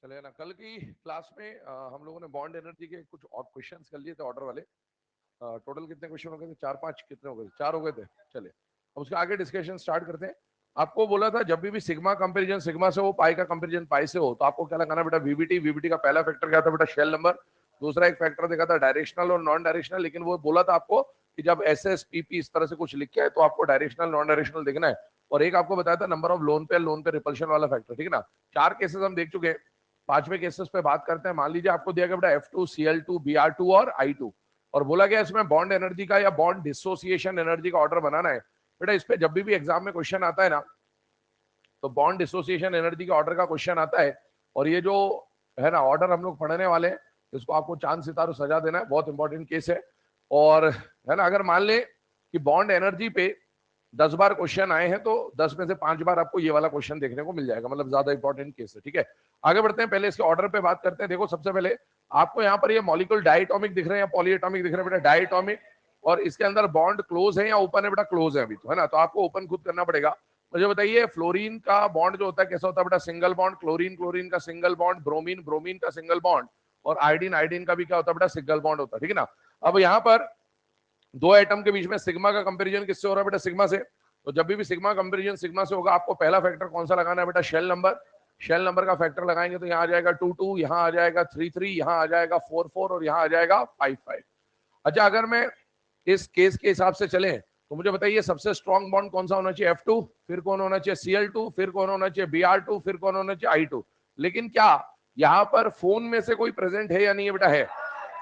चलिए ना, कल की क्लास में हम लोगों ने बॉन्ड एनर्जी के कुछ और क्वेश्चंस कर लिए थे ऑर्डर वाले। टोटल कितने क्वेश्चन हो गए थे? 4-5 कितने हो गए थे? 4 हो गए थे। चलिए अब उसके आगे डिस्कशन स्टार्ट करते हैं। आपको बोला था जब भी सिग्मा कंपैरिजन सिग्मा से हो, पाई का कंपैरिजन पाई से हो, तो आपको क्या लगाना बेटा? वीबीटी। वीबीटी का पहला फैक्टर क्या था बेटा? Shell number. दूसरा एक फैक्टर देखा था डायरेक्शनल और नॉन डायरेक्शनल, लेकिन वो बोला था आपको कि जब एस एस पीपी इस तरह से कुछ लिख के है तो आपको डायरेक्शनल नॉन डायरेक्शनल देखना है। और एक आपको बताया था नंबर ऑफ लोन पे रिपल्शन वाला फैक्टर, ठीक है ना। 4 केसेस हम देख चुके हैं। 5वें केसेस पे बात करते हैं। मान लीजिए आपको दिया गया बेटा F2 Cl2 Br2 और I2, और बोला गया इसमें बॉन्ड एनर्जी का या बॉन्ड डिसोसिएशन एनर्जी का ऑर्डर बनाना है। बेटा इस पे जब भी एग्जाम में क्वेश्चन आता है ना, तो बॉन्ड डिसोसिएशन एनर्जी का ऑर्डर का क्वेश्चन आता है, और ये जो है ना ऑर्डर हम लोग पढ़ने वाले हैं, इसको आपको चांद सितारों सजा देना है। बहुत इंपॉर्टेंट केस है। और है ना, अगर मान ले कि बॉन्ड एनर्जी पे 10 बार क्वेश्चन आए हैं, तो 10 में से 5 बार आपको ये वाला क्वेश्चन देखने को मिल जाएगा, मतलब ज्यादा इंपॉर्टेंट केस है। ठीक है, आगे बढ़ते हैं। पहले इसके ऑर्डर पे बात करते हैं। देखो सबसे पहले आपको यहाँ पर ये मॉलिक्यूल डायटोमिक दिख रहे हैं या पॉलीएटॉमिक दिख रहे हैं? बेटा डायटोमिक। और इसके अंदर बॉन्ड क्लोज है या ओपन है? बेटा क्लोज है अभी तो, है ना। तो आपको ओपन खुद करना पड़ेगा। मुझे बताइए फ्लोरीन का बॉन्ड जो होता है कैसा होता है? बेटा सिंगल बॉन्ड। क्लोरीन क्लोरीन का सिंगल बॉन्ड। ब्रोमीन ब्रोमीन का सिंगल बॉन्ड। और आयोडीन आयोडीन का भी क्या होता है? बेटा सिंगल बॉन्ड होता है, ठीक है ना। अब यहाँ पर दो एटम के बीच में सिग्मा का कंपैरिजन किससे हो रहा है? बेटा सिग्मा से। तो जब भी सिग्मा कंपैरिजन सिग्मा से होगा, आपको पहला फैक्टर कौन सा लगाना है? बेटा शेल नंबर। शेल नंबर का फैक्टर लगाएंगे तो यहाँ आ जाएगा 2 2, यहाँ आ जाएगा 3 3, यहाँ आ जाएगा 4 4 और यहाँ आ जाएगा 5 5। अच्छा, अगर मैं इस केस के हिसाब से चले तो मुझे बताइए सबसे स्ट्रॉन्ग बॉन्ड कौन सा होना चाहिए? F2, फिर कौन होना चाहिए? Cl2, फिर कौन होना चाहिए? Br2, फिर कौन होना चाहिए? I2। लेकिन क्या यहाँ पर फोन में से कोई प्रेजेंट है या नहीं है? बेटा है।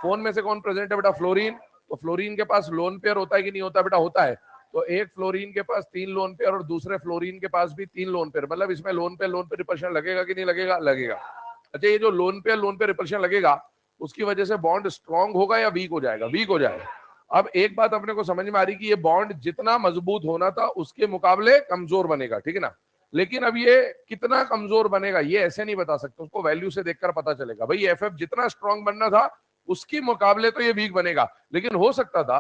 फोन में से कौन प्रेजेंट है? बेटा फ्लोरीन। तो फ्लोरीन के पास लोन पेयर होता है कि नहीं होता? बेटा होता है। तो एक फ्लोरीन के पास 3 लोन पेयर और दूसरे फ्लोरीन के पास भी 3 लोन पेयर, मतलब इसमें लोन पे रिपल्शन लगेगा कि नहीं लगेगा? लगेगा। अच्छा, ये जो लोन पे रिपल्शन लगेगा, उसकी वजह से बॉन्ड स्ट्रांग होगा या वीक हो जाएगा? वीक हो जाएगा। अब एक बात अपने को समझ में आ रही कि ये बॉन्ड जितना मजबूत होना था उसके मुकाबले कमजोर बनेगा, ठीक है ना। लेकिन अब ये कितना कमजोर बनेगा ये ऐसे नहीं बता सकते, उसको वैल्यू से देखकर पता चलेगा। भाई एफ जितना स्ट्रांग बनना था उसके मुकाबले तो ये वीक बनेगा, लेकिन हो सकता था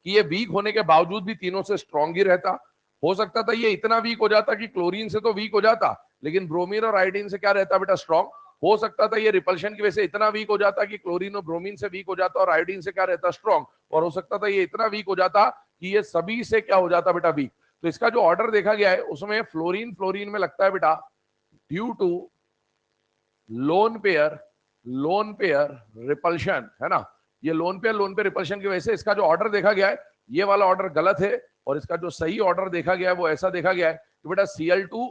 कि ये वीक होने के बावजूद भी तीनों से स्ट्रांग ही रहता। हो सकता था ये इतना वीक हो जाता कि क्लोरीन से तो वीक हो जाता, लेकिन ब्रोमीन और आयोडीन से क्या रहता बेटा? स्ट्रांग। हो सकता था ये रिपल्शन की वजह से इतना वीक हो जाता कि क्लोरीन और ब्रोमीन से वीक हो जाता और आयोडीन से क्या रहता? स्ट्रांग। और हो सकता था ये इतना वीक हो जाता कि ये सभी से क्या हो जाता बेटा? वीक। तो इसका जो ऑर्डर देखा गया है उसमें फ्लोरीन फ्लोरीन में लगता है बेटा due to lone pair repulsion, है ना। ये लोन पेयर रिपल्शन की वजह से इसका जो ऑर्डर देखा गया है ये वाला ऑर्डर गलत है, और इसका जो सही ऑर्डर देखा गया है वो ऐसा देखा गया है कि बेटा Cl2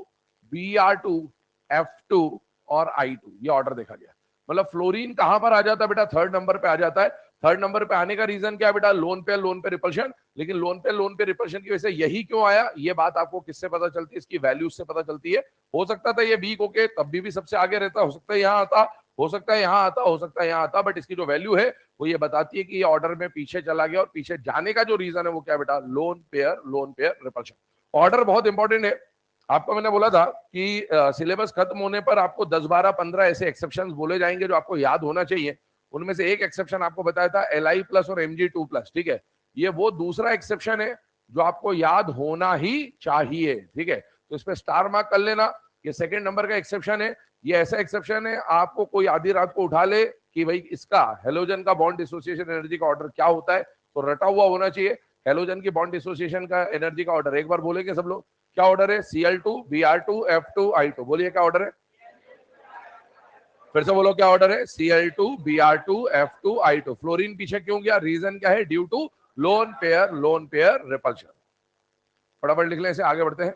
Br2 F2 और I2, ये ऑर्डर देखा गया है। मतलब फ्लोरीन कहां पर आ जाता है बेटा? थर्ड नंबर पे आ जाता है। थर्ड नंबर पे आने का रीजन क्या है बेटा? लोन पे रिपल्शन। लेकिन लोन पे रिपल्शन की वजह से यही क्यों आया, ये बात आपको किससे पता चलती है? इसकी वैल्यू से पता चलती है। हो सकता था ये वीक होके तब भी सबसे आगे रहता, हो सकता है यहाँ आता, हो सकता है यहाँ आता, हो सकता है यहाँ आता, बट इसकी जो वैल्यू है वो ये बताती है कि ये ऑर्डर में पीछे चला गया, और पीछे जाने का जो रीजन है वो क्या बेटा? Loan pair repulsion. ऑर्डर बहुत इंपॉर्टेंट है। आपको मैंने बोला था कि सिलेबस खत्म होने पर आपको 10 12 15 ऐसे एक्सेप्शन बोले जाएंगे जो आपको याद होना चाहिए। उनमें से एक एक्सेप्शन आपको बताया था Li प्लस और Mg2 प्लस, ठीक है। ये वो दूसरा एक्सेप्शन है जो आपको याद होना ही चाहिए, ठीक है। तो इस पर स्टार मार्क कर लेना। ये सेकंड नंबर का एक्सेप्शन है। ये ऐसा एक्सेप्शन है आपको कोई आधी रात को उठा ले कि भाई इसका हेलोजन का बॉन्ड डिसोसिएशन एनर्जी का ऑर्डर क्या होता है, तो रटा हुआ होना चाहिए। हेलोजन की बॉन्ड डिसोसिएशन का एनर्जी का ऑर्डर एक बार बोलेंगे सब लोग, क्या ऑर्डर है? Cl2 Br2 F2 I2। बोलिए क्या ऑर्डर है? फिर से बोलो क्या ऑर्डर है? Cl2 Br2 F2 I2। Fluorine पीछे क्यों गया? रीजन क्या है? Due to lone pair repulsion. फटाफट लिख लें इसे, आगे बढ़ते हैं।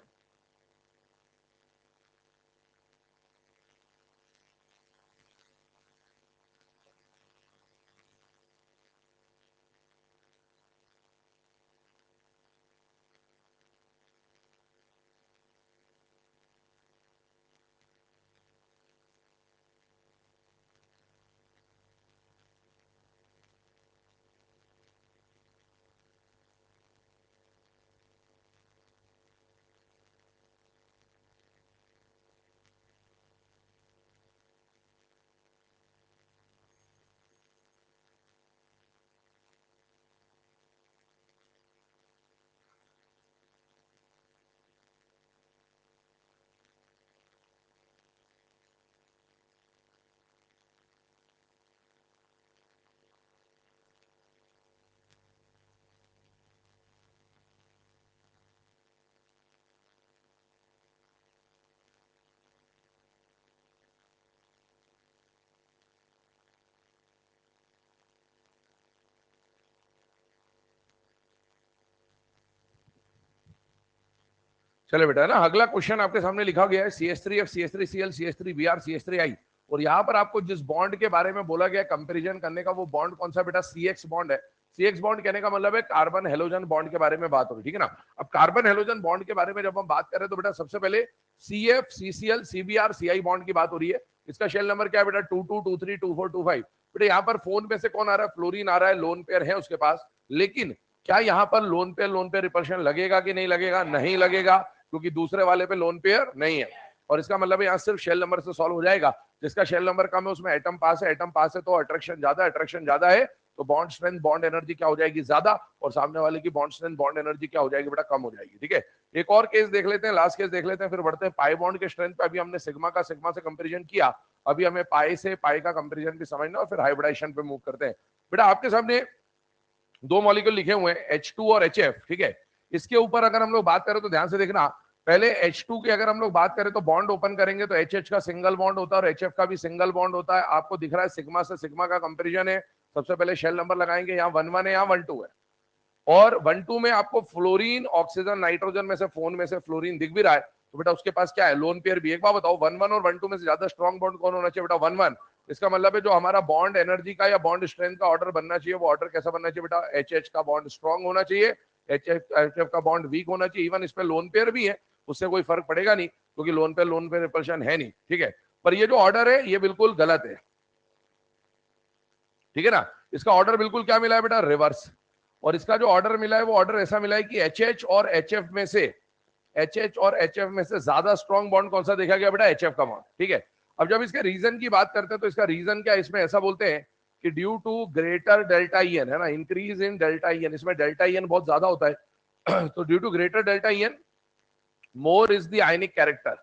चले बेटा, है ना। अगला क्वेश्चन आपके सामने लिखा गया है CH3F CH3Cl CH3Br CH3I, और यहाँ पर आपको जिस बॉन्ड के बारे में बोला गया कंपैरिजन करने का, वो बॉन्ड कौन सा बेटा? CX बॉन्ड है। CX बॉन्ड कहने का मतलब है कार्बन हेलोजन बॉन्ड के बारे में बात हो रही, ठीक है ना। अब कार्बन हेलोजन बॉन्ड के बारे में जब हम बात करें तो बेटा सबसे पहले CF CCl CBr CI bond की बात हो रही है। इसका शेल नंबर क्या है बेटा? 22 23 24 25। बेटा यहाँ पर फोन में से कौन आ रहा है? फ्लोरीन आ रहा है, लोन पेयर है उसके पास। लेकिन क्या यहाँ पर लोन पेयर रिपल्शन लगेगा कि नहीं लगेगा? नहीं लगेगा, क्योंकि दूसरे वाले पे लोन पेयर नहीं है। और इसका मतलब यहाँ सिर्फ शेल नंबर से सॉल्व हो जाएगा। जिसका शेल नंबर कम है उसमें एटम पास है, एटम पास है तो अट्रैक्शन ज्यादा है, तो बॉन्ड स्ट्रेंथ बॉन्ड एनर्जी क्या हो जाएगी? ज्यादा, और सामने वाले की बॉन्ड स्ट्रेंथ बॉन्ड एनर्जी क्या हो जाएगी बेटा? कम हो जाएगी, ठीक है। एक और केस देख लेते हैं, लास्ट केस देख लेते हैं, फिर बढ़ते हैं पाई बॉन्ड के स्ट्रेंथ पे। अभी हमने सिग्मा का सिग्मा से कंपेरिजन किया, अभी हमें पाई से पाई का कंपेरिजन भी समझना और फिर हाइब्रिडाइजेशन पे मूव करते हैं। बेटा आपके सामने दो मॉलिक्यूल लिखे हुए हैं H2 और HF, ठीक है। इसके ऊपर अगर हम लोग बात करें तो ध्यान से देखना, पहले H2 की अगर हम लोग बात करें तो बॉन्ड ओपन करेंगे तो HH का सिंगल बॉन्ड होता है और HF का भी सिंगल बॉन्ड होता है। आपको दिख रहा है सिग्मा से सिग्मा का कंपैरिजन है। सबसे पहले शेल नंबर लगाएंगे, यहाँ 1 1 है, यहाँ 1 2 है, और 1 2 में आपको फ्लोरीन ऑक्सीजन नाइट्रोजन में से फोन में से फ्लोरीन दिख भी रहा है, तो बेटा उसके पास क्या है? लोन पेयर भी। एक बात बताओ, 1 1 और 1 2 में से ज्यादा स्ट्रॉन्ग बॉन्ड कौन होना चाहिए बेटा? 1 1। इसका मतलब है जो हमारा बॉन्ड एनर्जी का या बॉन्ड स्ट्रेंथ का ऑर्डर बनना चाहिए, वो ऑर्डर कैसा बनना चाहिए बेटा? HH का बॉन्ड स्ट्रॉन्ग होना चाहिए, HF का बॉन्ड वीक होना चाहिए। इवन इस पे लोन पेयर भी है, उससे कोई फर्क पड़ेगा नहीं, क्योंकि लोन पेयर रिपल्शन है नहीं, ठीक है। पर ये जो ऑर्डर है ये बिल्कुल गलत है, ठीक है ना। इसका ऑर्डर बिल्कुल क्या मिला है बेटा? रिवर्स। और इसका जो ऑर्डर मिला है वो ऑर्डर ऐसा मिला है कि HH और HF में से ज्यादा स्ट्रॉन्ग बॉन्ड कौन सा देखा गया बेटा? HF का बॉन्ड, ठीक है। अब जब इसके रीजन की बात करते हैं तो इसका रीजन क्या है? इसमें ऐसा बोलते हैं कि due to greater delta EN, है ना, इंक्रीज इन डेल्टा EN, इसमें डेल्टा EN बहुत ज्यादा होता है तो due to greater delta EN more is the ionic character,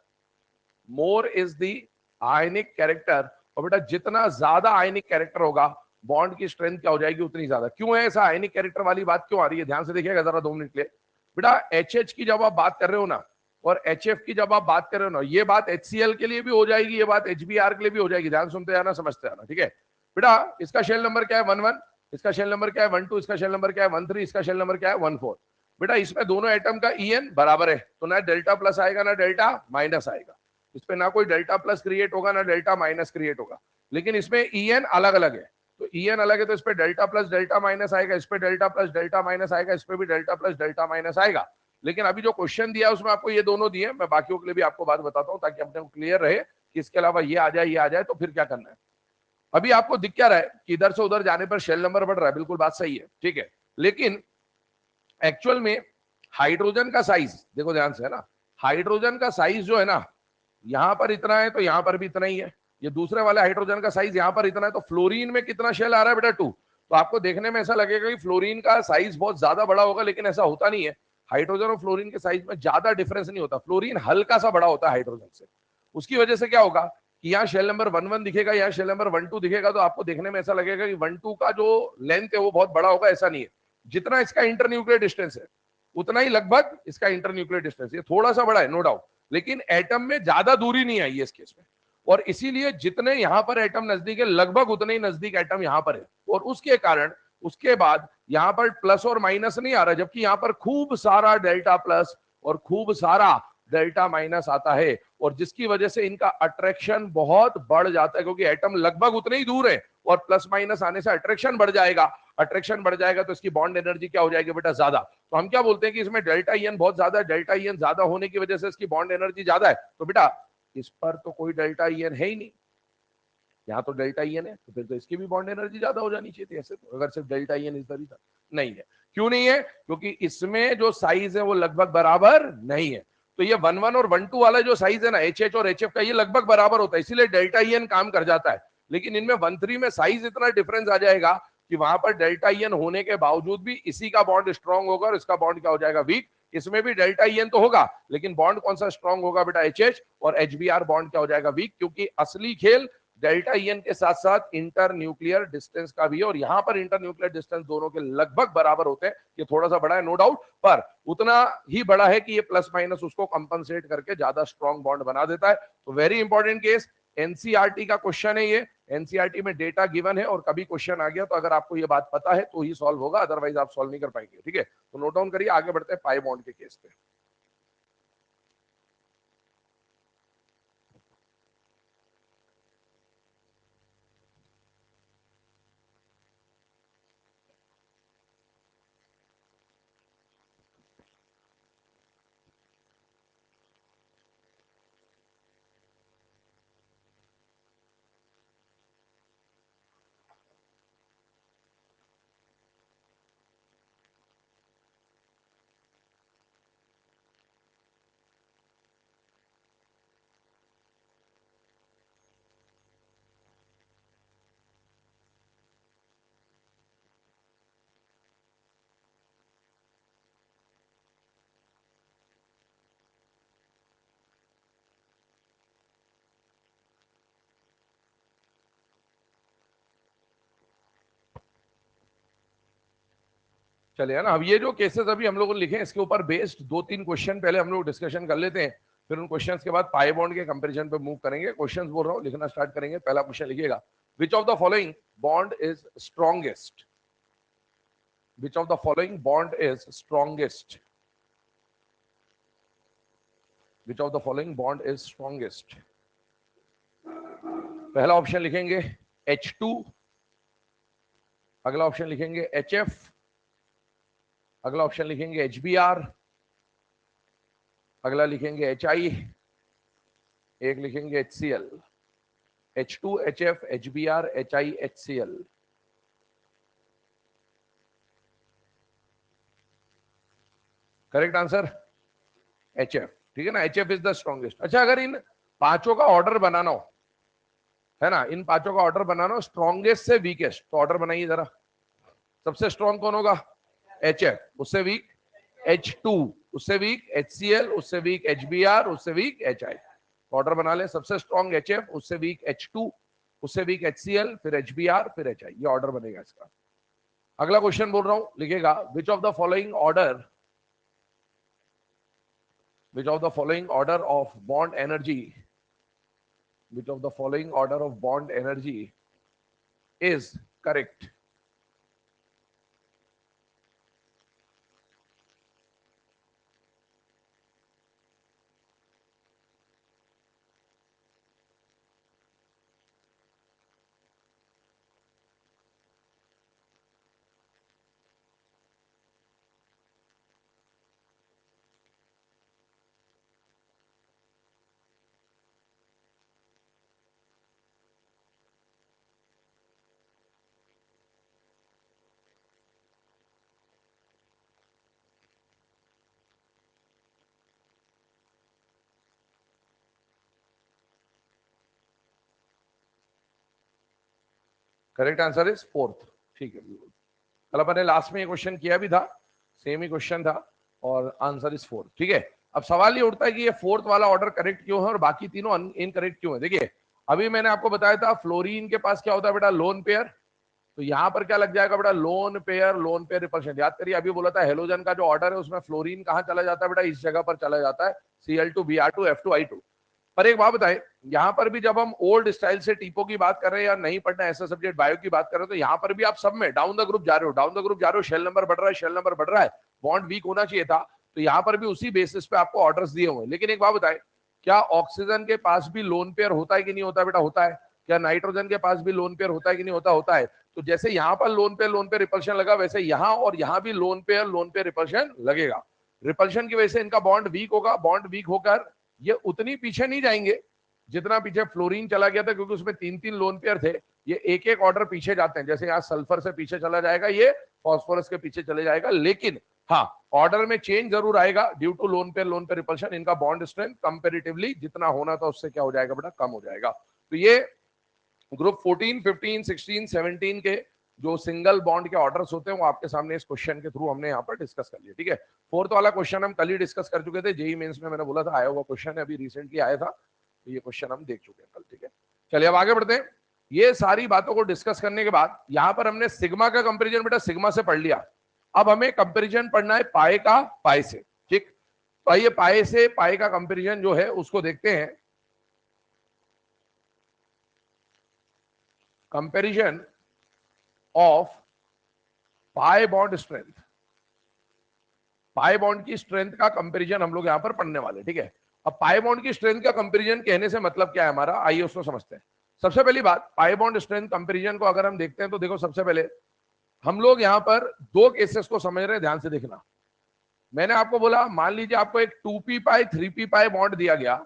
more is the ionic character. और बेटा जितना ज्यादा आयनिक कैरेक्टर होगा बॉन्ड की स्ट्रेंथ क्या हो जाएगी? उतनी ज्यादा। क्यों है ऐसा? आयनिक कैरेक्टर वाली बात क्यों आ रही है? ध्यान से देखिएगा जरा 2 मिनट के लिए। बेटा HH की जब आप बात कर रहे हो ना, और HF की जब आप बात कर रहे हो ना, ये बात HCl के लिए भी हो जाएगी, ये बात HBr के लिए भी हो जाएगी। ध्यान सुनते जाना, समझते जाना, ठीक है। बेटा इसका शेल नंबर क्या है? 1 1, इसका शेल नंबर क्या है? 1 2, इसका शेल नंबर क्या है? 1 3, इसका शेल नंबर क्या है? 1 4। बेटा इसमें दोनों एटम का EN बराबर है, तो ना डेल्टा प्लस आएगा ना डेल्टा माइनस आएगा। इस पे ना कोई डेल्टा प्लस क्रिएट होगा ना डेल्टा माइनस क्रिएट होगा। लेकिन इसमें EN अलग अलग है, तो EN अलग है तो इस पे डेल्टा प्लस डेल्टा माइनस आएगा, इस पे डेल्टा प्लस डेल्टा माइनस आएगा, इस पे भी डेल्टा प्लस डेल्टा माइनस आएगा। लेकिन अभी जो क्वेश्चन दिया है उसमें आपको ये दोनों दिए, मैं बाकियों के लिए भी आपको बात बताता हूँ ताकि अपने को क्लियर रहे कि इसके अलावा ये आ जाए तो फिर क्या करना है। अभी आपको दिख क्या रहा है कि इधर से उधर जाने पर शेल नंबर बढ़ रहा है, बिल्कुल बात सही है, ठीक है। लेकिन एक्चुअल में हाइड्रोजन का साइज देखो ध्यान से, है ना, हाइड्रोजन का साइज जो है ना, यहां पर इतना है तो यहां पर भी इतना ही है। ये दूसरे वाले हाइड्रोजन का साइज यहां पर इतना है, तो फ्लोरीन में कितना शेल आ रहा है बेटा? 2। तो आपको देखने में ऐसा लगेगा कि फ्लोरीन का साइज बहुत ज्यादा बड़ा होगा, लेकिन ऐसा होता नहीं है। हाइड्रोजन और फ्लोरीन के साइज में ज्यादा डिफरेंस नहीं होता, फ्लोरीन हल्का सा बड़ा होता है हाइड्रोजन से। उसकी वजह से क्या होगा कि यहाँ शेल नंबर 1 1 दिखेगा, यहाँ शेल नंबर 1 2 दिखेगा, तो आपको देखने में ऐसा लगेगा कि 1 2 का जो लेंथ है वो बहुत बड़ा होगा, ऐसा नहीं है। जितना इसका इंटरन्यूक्लियर डिस्टेंस है उतना ही लगभग इसका इंटरन्यूक्लियर डिस्टेंस, ये थोड़ा सा बड़ा है नो डाउट, लेकिन एटम में ज्यादा दूरी नहीं आई है इस केस में। और इसीलिए जितने यहां पर एटम नजदीक है लगभग उतने ही नजदीक एटम यहां पर है, और उसके कारण उसके बाद यहां पर प्लस और माइनस नहीं आ रहा, जबकि यहां पर खूब सारा डेल्टा प्लस और खूब सारा डेल्टा माइनस आता है, और जिसकी वजह से इनका अट्रैक्शन बहुत बढ़ जाता है, क्योंकि एटम लगभग उतने ही दूर है और प्लस माइनस आने से अट्रैक्शन बढ़ जाएगा। अट्रैक्शन बढ़ जाएगा तो इसकी बॉन्ड एनर्जी क्या हो जाएगी बेटा? ज्यादा। तो हम क्या बोलते हैं कि इसमें डेल्टा EN बहुत ज्यादा है, डेल्टा EN ज्यादा होने की वजह से इसकी बॉन्ड एनर्जी ज्यादा है। तो बेटा इस पर तो कोई डेल्टा EN है ही नहीं, यहाँ तो डेल्टा EN है, तो फिर तो इसकी भी बॉन्ड एनर्जी ज्यादा हो जानी चाहिए थी ऐसे तो, अगर सिर्फ डेल्टा EN इस तरह नहीं है। क्यों नहीं है? क्योंकि इसमें जो साइज है वो लगभग बराबर नहीं है। तो ये 1 1 और 1 2 वाला जो साइज है ना HH और HF का, ये लगभग बराबर होता है, इसीलिए डेल्टा EN काम कर जाता है। लेकिन इनमें 1 3 में साइज इतना डिफरेंस आ जाएगा कि वहां पर डेल्टा EN होने के बावजूद भी इसी का बॉन्ड स्ट्रॉन्ग होगा और इसका बॉन्ड क्या हो जाएगा? वीक। इसमें भी डेल्टा EN तो होगा, लेकिन बॉन्ड कौन सा स्ट्रॉन्ग होगा बेटा? HH। और HBr बॉन्ड क्या हो जाएगा? वीक। क्योंकि असली खेल डेल्टा EN के साथ साथ इंटर न्यूक्लियर डिस्टेंस का भी है, और यहां पर इंटर न्यूक्लियर डिस्टेंस दोनों के लगभग बराबर होते हैं। ये थोड़ा सा बड़ा है नो डाउट, पर उतना ही बड़ा है कि ये प्लस माइनस उसको कंपनसेट करके ज्यादा स्ट्रॉन्ग बॉन्ड बना देता है। तो वेरी इंपॉर्टेंट केस, एनसीईआरटी का क्वेश्चन है ये। एनसीईआरटी में डेटा गिवन है और कभी क्वेश्चन आ गया तो अगर आपको ये बात पता है तो ही सॉल्व होगा, अदरवाइज आप सॉल्व नहीं कर पाएंगे, ठीक है। तो नोट डाउन करिए, आगे बढ़ते हैं पाई बॉन्ड के केस पे। चलिए है ना। अब ये जो केसेस अभी हम लोगों ने लिखे हैं इसके ऊपर बेस्ड 2-3 क्वेश्चन पहले हम लोग डिस्कशन कर लेते हैं, फिर उन क्वेश्चंस के बाद पाई बॉन्ड के कंपैरिजन पे मूव करेंगे। क्वेश्चंस बोल रहा हूँ, लिखना स्टार्ट करेंगे। पहला क्वेश्चन लिखिएगा, which of the following bond is strongest? Which of the following bond is strongest? Which of the following bond is strongest? पहला ऑप्शन लिखेंगे H2, अगला ऑप्शन लिखेंगे HF, अगला ऑप्शन लिखेंगे HBr, अगला लिखेंगे HI, एक लिखेंगे HCl। H2, HF, HBr, HI, HCl। Correct answer HF, ठीक है ना। HF is the strongest. अच्छा, अगर इन पांचों का ऑर्डर बनाना हो, है ना, इन पांचों का ऑर्डर बनाना हो स्ट्रॉन्गेस्ट से वीकेस्ट, तो ऑर्डर बनाइए जरा। सबसे स्ट्रॉन्ग कौन होगा? HF, उससे वीक H2, उससे वीक HCl, उससे वीक HBr, उससे वीक HI। ऑर्डर बना ले, सबसे स्ट्रॉन्ग HF, उससे वीक H2, उससे वीक HCl, फिर HBr, फिर HI। ये ऑर्डर बनेगा इसका। अगला क्वेश्चन बोल रहा हूं, लिखेगा which of the following order, which of the following order of bond energy, which of the following order of bond energy is correct? Correct answer is fourth. ठीक है, बिल्कुल। कल अपन ने लास्ट में ये क्वेश्चन किया भी था, सेम ही क्वेश्चन था, और आंसर इज फोर्थ। ठीक है, अब सवाल ये उठता है कि ये फोर्थ वाला ऑर्डर करेक्ट क्यों है और बाकी तीनों इनकरेक्ट क्यों है। देखिए, अभी मैंने आपको बताया था फ्लोरीन के पास क्या होता है बेटा, लोन पेयर। तो यहां पर क्या लग जाएगा बेटा, लोन पेयर रिपल्शन। याद करिए, अभी बोला था हेलोजन का जो ऑर्डर है उसमें फ्लोरीन कहां चला जाता है बेटा, इस जगह पर चला जाता है, Cl2 Br2 F2I2। पर एक बात बताए, यहां पर भी जब हम ओल्ड स्टाइल से टीपो की बात कर रहे हैं या नहीं पढ़ना ऐसा सब्जेक्ट बायो की बात कर रहे हो, तो यहां पर भी आप सब में डाउन द ग्रुप जा रहे हो, डाउन द ग्रुप जा रहे हो, शेल नंबर बढ़ रहा है, शेल नंबर बढ़ रहा है, बॉन्ड वीक होना चाहिए था। तो यहां पर भी उसी बेसिस पे आपको ऑर्डर्स दिए हुए। लेकिन एक बात बताए, क्या ऑक्सीजन के पास भी लोन पेयर होता है कि नहीं होता बेटा? होता है। क्या नाइट्रोजन के पास भी लोन पेयर होता है कि नहीं होता? होता है। तो जैसे यहां पर लोन पेयर रिपल्शन लगा, वैसे यहां और यहां भी लोन पेयर रिपल्शन लगेगा। रिपल्शन की वजह से इनका बॉन्ड वीक होगा। बॉन्ड वीक होकर ये उतनी पीछे नहीं जाएंगे जितना पीछे फ्लोरीन चला गया था, क्योंकि उसमें 3-3 लोन पेयर थे। ये एक एक ऑर्डर पीछे जाते हैं, जैसे यहाँ सल्फर से पीछे चला जाएगा, ये फॉस्फोरस के पीछे चले जाएगा। लेकिन हाँ, ऑर्डर में चेंज जरूर आएगा due to lone pair repulsion. इनका बॉन्ड स्ट्रेंथ कंपेरेटिवली जितना होना था उससे क्या हो जाएगा बेटा, कम हो जाएगा। तो ये ग्रुप 14, 15, 16, 17 के जो सिंगल बॉन्ड के ऑर्डर्स होते हैं वो आपके सामने इस क्वेश्चन के थ्रू हमने यहाँ पर डिस्कस कर लिया। ठीक है, फोर्थ वाला क्वेश्चन हम कल ही डिस्कस कर चुके थे, जेई मेंस में मैंने बोला था आया हुआ क्वेश्चन है, अभी रिसेंटली आया था, तो ये क्वेश्चन हम देख चुके हैं कल। ठीक है, चलिए अब आगे बढ़ते हैं। ये सारी बातों को डिस्कस करने के बाद यहाँ पर हमने सिग्मा का कंपेरिजन बेटा सिग्मा से पढ़ लिया। अब हमें कंपेरिजन पढ़ना है पाए का पाए से। ठीक, तो आइए पाए से पाए का कंपेरिजन जो है उसको देखते हैं। Comparison of pi bond strength, pi bond की स्ट्रेंथ का कंपैरिजन हम लोग यहां पर पढ़ने वाले। ठीक है, अब पाई बॉन्ड की स्ट्रेंथ का कंपैरिजन कहने से मतलब क्या है हमारा, आइए उसको समझते हैं। सबसे पहली बात, पाई बॉन्ड स्ट्रेंथ कंपैरिजन को अगर हम देखते हैं तो देखो, सबसे पहले हम लोग यहां पर दो केसेस को समझ रहे हैं, ध्यान से देखना। मैंने आपको बोला, मान लीजिए आपको एक 2p पाई 3p पाई बॉन्ड दिया गया,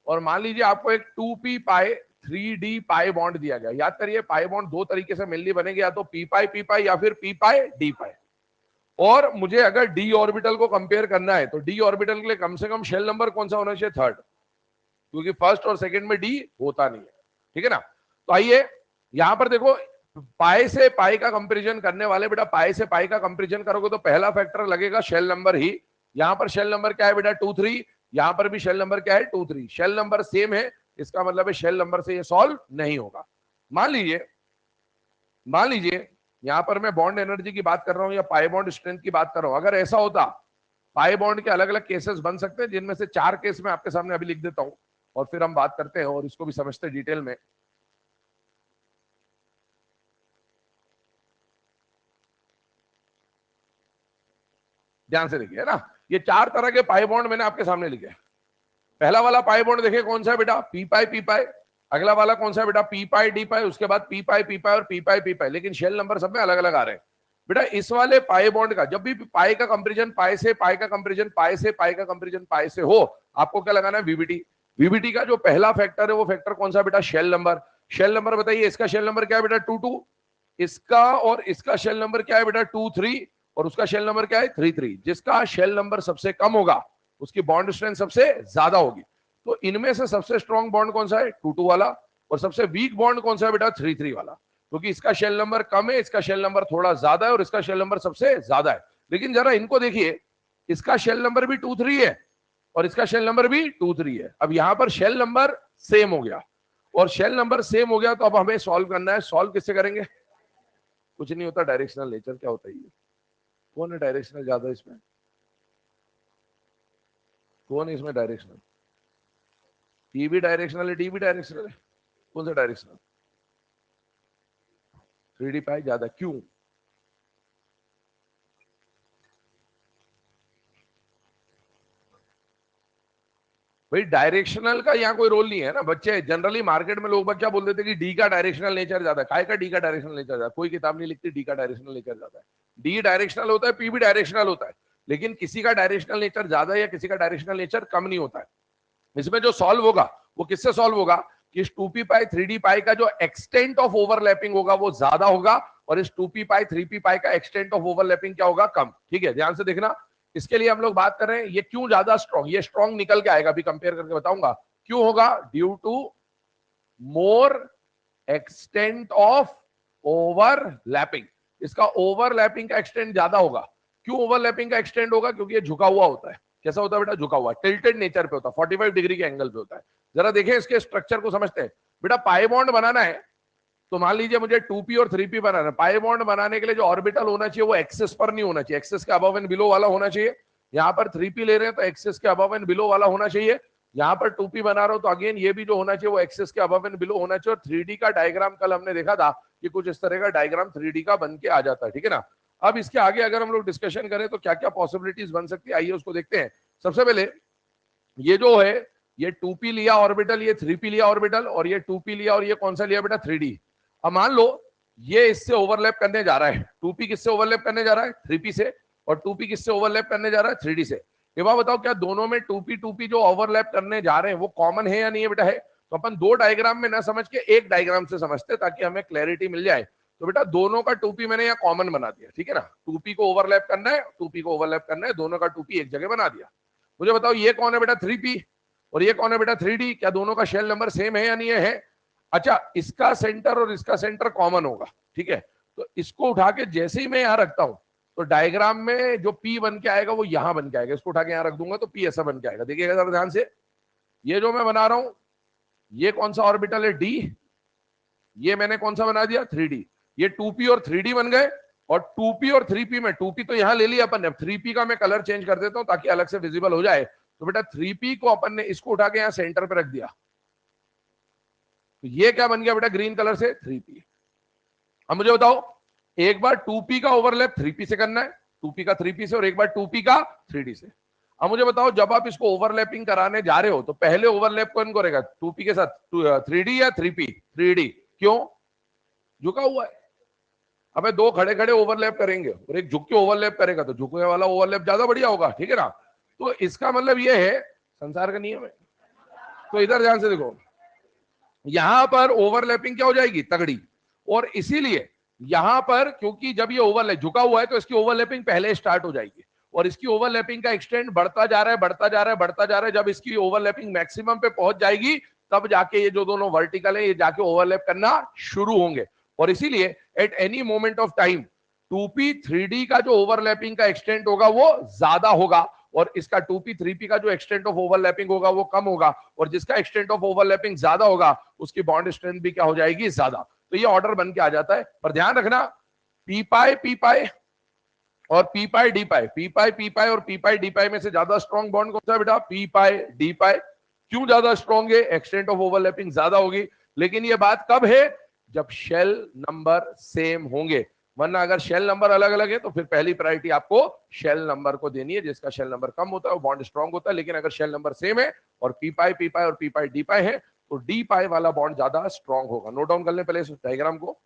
और मान लीजिए आपको एक 2p पाई 3d पाई बॉन्ड दिया गया। याद करिए, पाई बॉन्ड दो तरीके से मेनली बनेंगे, या तो p पाई या फिर p पाई d पाई। और मुझे अगर डी ऑर्बिटल को कंपेयर करना है तो डी ऑर्बिटल के लिए कम से कम शेल नंबर कौन सा होना चाहिए, थर्ड, क्योंकि फर्स्ट और सेकंड में डी होता नहीं है। ठीक है ना। तो आइए यहां पर देखो, पाए से पाए का कंपैरिजन करने वाले बेटा, पाए से पाए का कंपैरिजन करोगे तो पहला फैक्टर लगेगा शेल नंबर ही। यहां पर शेल नंबर क्या है बेटा, 2-3। यहां पर भी शेल नंबर क्या है, 2-3। शेल नंबर सेम है, इसका मतलब है शेल नंबर से ये सॉल्व नहीं होगा। मान लीजिए यहाँ पर मैं बॉन्ड एनर्जी की बात कर रहा हूँ या पाई बॉन्ड स्ट्रेंथ की बात कर रहा हूँ। अगर ऐसा होता, पाई बॉन्ड के अलग अलग केसेस बन सकते हैं, जिनमें से 4 केस मैं आपके सामने अभी लिख देता हूँ और फिर हम बात करते हैं और इसको भी समझते हैं डिटेल में। ध्यान से देखिए, है ना, ये 4 तरह के पाई बॉन्ड मैंने आपके सामने लिखे। पहला वाला पाई बॉन्ड देखिए कौन सा है बेटा, पी पाई पी पाई। अगला वाला कौन सा है बेटा, पी पाई डी पाई। उसके बाद पी पाई और पी पाई, लेकिन शेल नंबर सब में अलग अलग आ रहे हैं बेटा। इस वाले पाई बॉन्ड का जब भी पाई का कंपेरिजन पाई से, पाई का कंपेरिजन पाई से, पाई का कंपेरिजन पाई से हो, आपको क्या लगाना है, वीबीटी। वीबीटी का जो पहला फैक्टर है वो फैक्टर कौन सा बेटा, शेल नंबर। शेल नंबर बताइए, इसका शेल नंबर क्या है बेटा, 2 इसका और इसका शेल नंबर क्या है बेटा, 2 3, और उसका शेल नंबर क्या है, 3 3। जिसका शेल नंबर सबसे कम होगा उसकी बॉन्ड स्ट्रेंथ सबसे ज्यादा होगी। तो इनमें से सबसे स्ट्रॉन्ग बॉन्ड कौन सा है, 2 2 वाला, और सबसे वीक बॉन्ड कौन सा है बेटा, 3 3 वाला। क्योंकि इसका शेल नंबर कम है, इसका शेल नंबर थोड़ा ज्यादा है, और इसका शेल नंबर सबसे ज्यादा है। लेकिन जरा इनको देखिए, इसका शेल नंबर भी 2 3 है और इसका शेल नंबर भी 2 3 है। अब यहां पर शेल नंबर सेम हो गया, और शेल नंबर सेम हो गया तो अब हमें सॉल्व करना है। सॉल्व किससे करेंगे, कुछ नहीं होता, डायरेक्शनल नेचर। क्या होता है ये, कौन है डायरेक्शनल ज्यादा इसमें, कौन है इसमें डायरेक्शनल, टी भी डायरेक्शनल है, डी भी डायरेक्शनल है, कौन सा डायरेक्शनल, 3D पाई ज्यादा, क्यों, भाई डायरेक्शनल का यहाँ कोई रोल नहीं है ना बच्चे। जनरली मार्केट में लोग क्या बोल देते कि डी का डायरेक्शनल नेचर ज्यादा है। काय का डी का डायरेक्शनल नेचर ज्यादा, कोई किताब नहीं लिखती डी का डायरेक्शनल नेचर ज्यादा है। डी डायरेक्शनल होता है, पी भी डायरेक्शनल होता है, लेकिन किसी का डायरेक्शनल नेचर ज्यादा या किसी का डायरेक्शनल नेचर कम नहीं होता है। इसमें जो सॉल्व होगा वो किससे सॉल्व होगा कि इस 2p पाई 3d पाई का जो एक्सटेंट ऑफ ओवरलैपिंग होगा वो ज्यादा होगा, और इस 2p पाई 3p पाई का एक्सटेंट ऑफ ओवरलैपिंग क्या होगा, कम। ठीक है, ध्यान से देखना। इसके लिए हम लोग बात कर रहे हैं ये क्यों ज्यादा स्ट्रॉन्ग, ये स्ट्रॉन्ग निकल के आएगा, अभी कंपेयर करके बताऊंगा क्यों होगा। Due to more extent of overlapping, इसका ओवरलैपिंग का एक्सटेंट ज्यादा होगा। क्यों ओवरलैपिंग का एक्सटेंड होगा, क्योंकि ये झुका हुआ होता है। कैसा होता है बेटा, झुका हुआ, टिल्टेड नेचर पे होता है, 45 डिग्री के एंगल पे होता है। जरा देखें इसके स्ट्रक्चर को समझते हैं बेटा। पाई बॉन्ड बनाना है तो मान लीजिए मुझे 2p और 3p बनाना है। पाई बॉन्ड बनाने के लिए जो ऑर्बिटल होना चाहिए वो एक्सिस पर नहीं होना चाहिए, एक्सिस के अबव एंड बिलो वाला होना चाहिए। यहाँ पर 3p ले रहे हैं तो एक्सिस के अबव एंड बिलो वाला होना चाहिए। यहाँ पर 2p बना रहा हूं तो अगेन ये भी जो होना चाहिए वो एक्सिस के अबव एंड बिलो होना चाहिए। और 3D का डायग्राम कल हमने देखा था कि कुछ इस तरह का डायग्राम 3D का बन के आ जाता है, ठीक है ना। अब इसके आगे अगर हम लोग डिस्कशन करें तो क्या क्या पॉसिबिलिटीज बन सकती है, आइए उसको देखते हैं। सबसे पहले ये जो है, ये 2p लिया ऑर्बिटल, ये 3p लिया ऑर्बिटल, और ये 2p लिया, और ये कौन सा लिया बेटा, 3d। अब मान लो ये इससे ओवरलैप करने जा रहा है, 2p किससे ओवरलैप करने जा रहा है, 3p से, और 2p किससे ओवरलैप करने जा रहा है, 3d से। ये बात बताओ, क्या दोनों में 2p जो ओवरलैप करने जा रहे हैं वो कॉमन है या नहीं है बेटा, है। तो अपन दो डायग्राम में ना समझ के एक डायग्राम से समझते ताकि हमें क्लैरिटी मिल जाए। तो बेटा दोनों का 2p मैंने यहाँ कॉमन बना दिया, ठीक है ना। 2p को ओवरलैप करना है, 2p को ओवरलैप करना है, दोनों का 2p एक जगह बना दिया। मुझे बताओ ये कौन है बेटा, 3p, और ये कौन है बेटा, 3d। क्या दोनों का शेल नंबर सेम है या नहीं है? अच्छा, इसका सेंटर और इसका सेंटर कॉमन होगा, ठीक है। तो इसको उठा के जैसे ही मैं यहां रखता हूं तो डायग्राम में जो P बन के आएगा वो यहां बन के आएगा। इसको उठा के यहां रख दूंगा तो P ऐसा बन के आएगा। देखिएगा जरा ध्यान से, ये जो मैं बना रहा हूं ये कौन सा ऑर्बिटल है, D। ये मैंने कौन सा बना दिया, 3D। ये 2p और 3D बन गए। और 2p और 3p में 2p तो यहां ले लिया अपन ने, 3p का मैं कलर चेंज कर देता हूं ताकि अलग से विजिबल हो जाए। तो बेटा 3p को अपन ने इसको उठा के यहां सेंटर पे रख दिया, तो ये क्या बन गया बेटा, ग्रीन कलर से 3p। अब मुझे बताओ, एक बार 2p का ओवरलैप 3p से करना है, 2p का 3p से, और एक बार 2p का 3d से। अब मुझे बताओ, जब आप इसको ओवरलैपिंग कराने जा रहे हो तो पहले ओवरलैप कौन करेगा, 2p के साथ 3d या 3p, 3d। क्यों, झुका हुआ है। अब दो खड़े खड़े ओवरलैप करेंगे और एक झुक के ओवरलैप करेगा तो झुकने वाला ओवरलैप ज्यादा बढ़िया होगा, ठीक है ना। तो इसका मतलब ये है, संसार का नियम है। तो इधर ध्यान से देखो, यहां पर ओवरलैपिंग क्या हो जाएगी, तगड़ी। और इसीलिए यहां पर, क्योंकि जब ये ओवरलैप झुका हुआ है तो इसकी ओवरलैपिंग पहले स्टार्ट हो जाएगी, और इसकी ओवरलैपिंग का एक्सटेंड बढ़ता जा रहा है, बढ़ता जा रहा है, बढ़ता जा रहा है। जब इसकी ओवरलैपिंग मैक्सिमम पे पहुंच जाएगी तब जाके ये जो दोनों वर्टिकल है ये जाके ओवरलैप करना शुरू होंगे। और इसीलिए at any moment of time 2p 3d का जो ओवरलैपिंग का एक्सटेंड होगा वो ज्यादा होगा, और इसका 2p 3p का जो एक्सटेंट ऑफ ओवरलैपिंग होगा वो कम होगा। और जिसका एक्सटेंट ऑफ ओवरलैपिंग ज्यादा होगा उसकी बॉन्ड स्ट्रेंथ भी क्या हो जाएगी, ज्यादा। तो ये ऑर्डर बन के आ जाता है। पर ध्यान रखना, पी पाई और पी पाई डी पाई और पी पाई डी पाई में से ज्यादा स्ट्रॉन्ग बॉन्ड कौन सा है बेटा? पी पाई डी पाई। क्यों ज्यादा स्ट्रॉन्ग है? एक्सटेंट ऑफ ओवरलैपिंग ज्यादा होगी। लेकिन ये बात कब है? जब शेल नंबर सेम होंगे, वरना अगर शेल नंबर अलग अलग है तो फिर पहली प्रायोरिटी आपको शेल नंबर को देनी है। जिसका शेल नंबर कम होता है वो बॉन्ड स्ट्रॉन्ग होता है। लेकिन अगर शेल नंबर सेम है और पी पाई और पी पाई डी पाई है तो डी पाई वाला बॉन्ड ज्यादा स्ट्रॉन्ग होगा। नोट डाउन कर लें पहले इस डायग्राम को।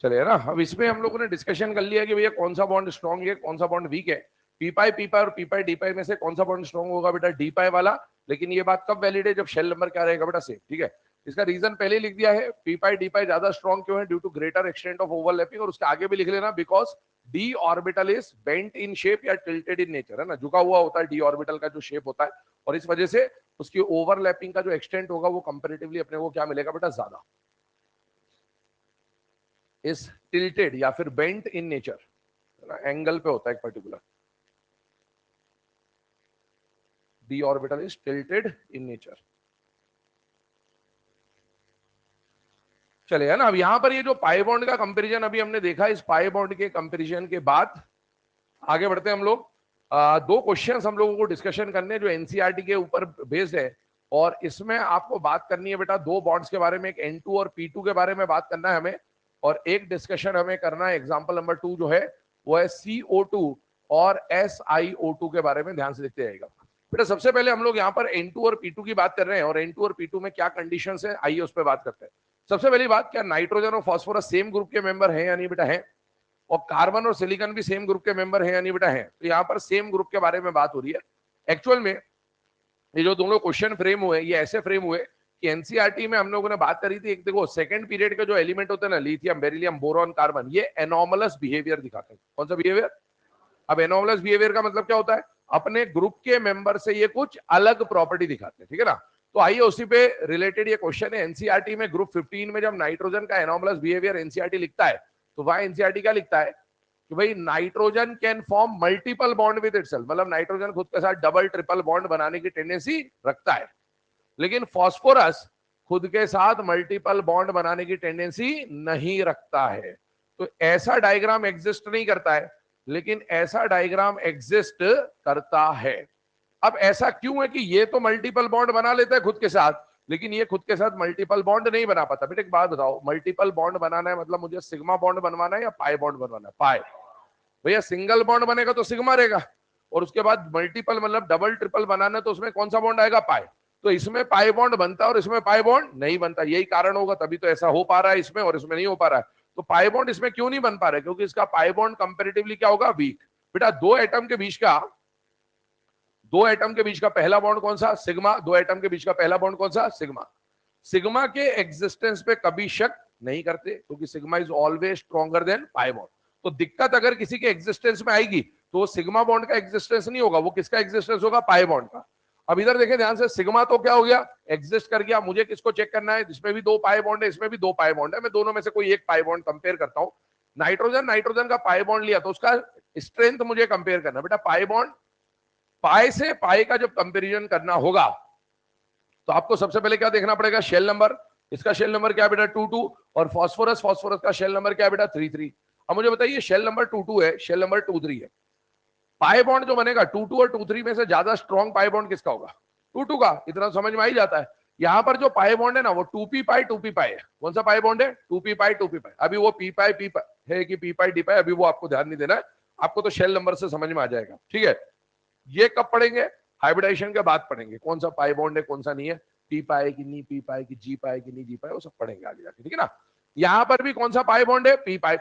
चलिए ना, अब इसमें हम लोगों ने डिस्कशन कर लिया कि भैया कौन सा बॉन्ड स्ट्रॉन्ग है कौन सा बॉन्ड वीक है। पी पाई और पी पाई डी पाई में से कौन सा बॉन्ड स्ट्रॉन्ग होगा बेटा? डी पाई वाला। लेकिन ये बात कब वैलिड है? जब शेल नंबर क्या रहेगा बेटा? सेम। ठीक है, इसका रीजन पहले लिख दिया है। पी पाई डी पाई ज्यादा स्ट्रॉन्ग क्यों है? Due to greater extent of overlapping. और उसके आगे भी लिख लेना because D orbital is bent in shape या टिल्टेड इन नेचर, है ना, झुका हुआ होता है डी ऑर्बिटल का जो शेप होता है। और इस वजह से उसकी ओवरलैपिंग का जो एक्सटेंट होगा वो कंपेरेटिवली अपने को क्या मिलेगा बेटा? ज्यादा। इज टिल्टेड या फिर बेंट इन नेचर, एंगल पे होता है एक particular. D orbital is tilted in nature. चलिए, है ना। अब यहां पर ये जो पाई बॉन्ड का कंपैरिजन अभी हमने देखा, इस पाई बॉन्ड के कंपैरिजन के बाद आगे बढ़ते हैं हम लोग। दो क्वेश्चंस हम लोगों को डिस्कशन करने हैं जो एनसीईआरटी के ऊपर बेस्ड है। और इसमें आपको बात करनी है बेटा दो बॉन्ड्स के बारे में, एक N2 और P2 के बारे में बात करना है हमें। और एक डिस्कशन हमें करना है, एग्जांपल नंबर 2 जो है वो है CO2 और SiO2 के बारे में। ध्यान से देखते जाइएगा बेटा। सबसे पहले हम लोग यहाँ पर N2 और P2 की बात कर रहे हैं, और N2 और P2 में क्या कंडीशंस है आइए उस पर बात करते हैं। सबसे पहली बात, क्या नाइट्रोजन और फास्फोरस सेम ग्रुप के मेंबर हैं या नहीं बेटा? है। और कार्बन और सिलिकॉन भी सेम ग्रुप के मेंबर हैं या नहीं बेटा? है। तो यहाँ पर सेम ग्रुप के बारे में बात हो रही है। एक्चुअल में ये जो दोनों क्वेश्चन फ्रेम हुए ये ऐसे फ्रेम हुए कि एनसीईआरटी में हम लोगों ने बात करी थी, एक देखो सेकंड पीरियड के जो एलिमेंट होते हैं ना, लिथियम, बेरिलियम, बोरॉन, कार्बन, ये एनोमलस बिहेवियर दिखाते हैं। कौन सा बिहेवियर? अब एनोमलस बिहेवियर का मतलब क्या होता है? अपने ग्रुप के मेंबर से ये कुछ अलग प्रॉपर्टी दिखाते हैं। ठीक है ना। तो आइए उसी पे रिलेटेड ये क्वेश्चन है। एनसीईआरटी में ग्रुप 15 में जब नाइट्रोजन का एनोमलस बिहेवियर एनसीईआरटी लिखता है तो वहां एनसीईआरटी क्या लिखता है कि भाई nitrogen can form multiple bond with itself, मतलब नाइट्रोजन खुद के साथ डबल ट्रिपल बॉन्ड बनाने की टेंडेंसी रखता है। लेकिन फास्फोरस खुद के साथ मल्टीपल बॉन्ड बनाने की टेंडेंसी नहीं रखता है। तो ऐसा डायग्राम एग्जिस्ट नहीं करता है, लेकिन ऐसा डायग्राम एग्जिस्ट करता है। अब ऐसा क्यों है कि ये तो मल्टीपल बॉन्ड बना लेता है खुद के साथ, लेकिन ये खुद के साथ मल्टीपल बॉन्ड नहीं बना पाता? बेटा एक बात बताओ, मल्टीपल बॉन्ड बनाना है मतलब मुझे सिग्मा बॉन्ड बनवाना है या पाई बॉन्ड बनवाना है? पाई। भैया सिंगल बॉन्ड बनेगा तो सिग्मा रहेगा, और उसके बाद मल्टीपल मतलब डबल ट्रिपल बनाना है तो उसमें कौन सा बॉन्ड आएगा? पाई। तो इसमें पाई बॉन्ड बनता है और इसमें पाई बॉन्ड नहीं बनता। यही कारण होगा, तभी तो ऐसा हो पा रहा है इसमें और इसमें नहीं हो पा रहा है। तो पाई बॉन्ड इसमें क्यों नहीं बन पा रहा है? क्योंकि इसका पाई बॉन्ड कंपेरेटिवली क्या होगा? वीक। बेटा दो एटम के बीच का पहला बॉन्ड कौन सा? सिग्मा। दो एटम के बीच का पहला बॉन्ड कौन सा? सिग्मा। सिग्मा के एग्जिस्टेंस पे कभी शक नहीं करते क्योंकि sigma is always stronger than pi bond. तो दिक्कत अगर किसी के एग्जिस्टेंस में आएगी तो सिग्मा बॉन्ड का एग्जिस्टेंस नहीं होगा, वो किसका एग्जिस्टेंस होगा, पाई बॉन्ड का। अब इधर देखें ध्यान से, सिग्मा तो क्या हो गया, एग्जिस्ट कर गया। मुझे किसको चेक करना है, जिसमें भी 2 पाई बॉन्ड है, इसमें भी 2 पाई बॉन्ड है, मैं दोनों में से कोई एक पाई बॉन्ड कंपेयर करता हूं। नाइट्रोजन का पाई बॉन्ड लिया तो उसका स्ट्रेंथ मुझे कंपेयर करना। बेटा पाई बॉन्ड, पाई से पाई का जब कंपेरिजन करना होगा तो आपको सबसे पहले क्या देखना पड़ेगा, शेल नंबर। इसका शेल नंबर क्या बेटा 22, और फास्फोरस का शेल नंबर क्या बेटा 33। अब मुझे बताइए शेल नंबर 22 है, शेल नंबर 23 है, पाई बॉन्ड जो बनेगा 22 और 23 में से ज्यादा स्ट्रॉन्ग पाई बॉन्ड किसका होगा, 22 का। इतना समझ में आ ही जाता है। यहां पर जो पाई बॉन्ड है ना वो 2p पाई है। कौन सा पाई बॉन्ड है, 2p पाई। अभी वो p पाई है कि p पाई d पाई, अभी वो आपको ध्यान नहीं देना है, आपको तो शेल नंबर से समझ में आ जाएगा। ठीक है, ये कब पढ़ेंगे, हाइब्रिडाइजेशन के बाद पढ़ेंगे, कौन सा पाई बॉन्ड है कौन सा नहीं है, p पाई की नहीं, p पाई की, g पाई की नहीं, g पाई, वो सब पढ़ेंगे आगे जाके। ठीक है ना, यहां पर भी कौन सा पाई बॉन्ड है, p पाई।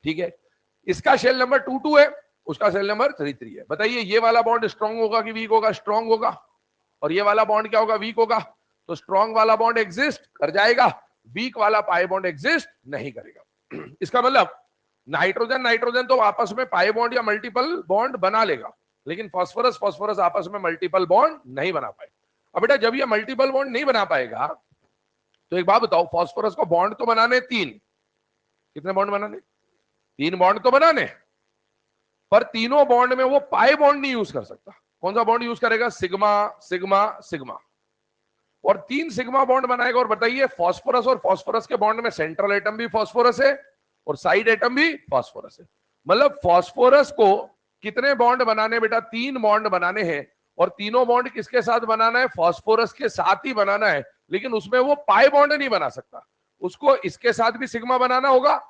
ठीक है, इसका शेल नंबर 22 है, उसका सेल नंबर 33 है। बताइए ये वाला बॉन्ड स्ट्रॉन्ग होगा कि वीक होगा, स्ट्रॉन्ग होगा, और ये वाला बॉन्ड क्या होगा, वीक होगा। तो स्ट्रॉन्ग वाला बॉन्ड एग्जिस्ट कर जाएगा, वीक वाला पाई बॉन्ड एग्जिस्ट नहीं करेगा। इसका मतलब नाइट्रोजन तो आपस में पाई बॉन्ड या मल्टीपल बॉन्ड बना लेगा, लेकिन फास्फोरस आपस में मल्टीपल बॉन्ड नहीं बना पाए। अब बेटा जब ये मल्टीपल बॉन्ड नहीं बना पाएगा तो एक बात बताओ, फास्फोरस को बॉन्ड तो बनाने 3, कितने बॉन्ड बनाने, 3 बॉन्ड तो बनाने, पर तीनों बॉन्ड में वो पाई बॉन्ड नहीं यूज कर सकता। कौन सा बॉन्ड यूज करेगा, सिग्मा सिग्मा सिग्मा, और 3 सिग्मा बॉन्ड बनाएगा। और बताइए फास्फोरस के बॉन्ड में सेंट्रल एटम भी फास्फोरस है और साइड एटम भी फास्फोरस है। मतलब फास्फोरस को कितने बॉन्ड बनाने बेटा, 3 बॉन्ड बनाने हैं, और तीनों बॉन्ड किसके साथ बनाना है, फास्फोरस के साथ ही बनाना है, लेकिन उसमें वो पाई बॉन्ड नहीं बना सकता। उसको इसके साथ भी सिग्मा बनाना होगा,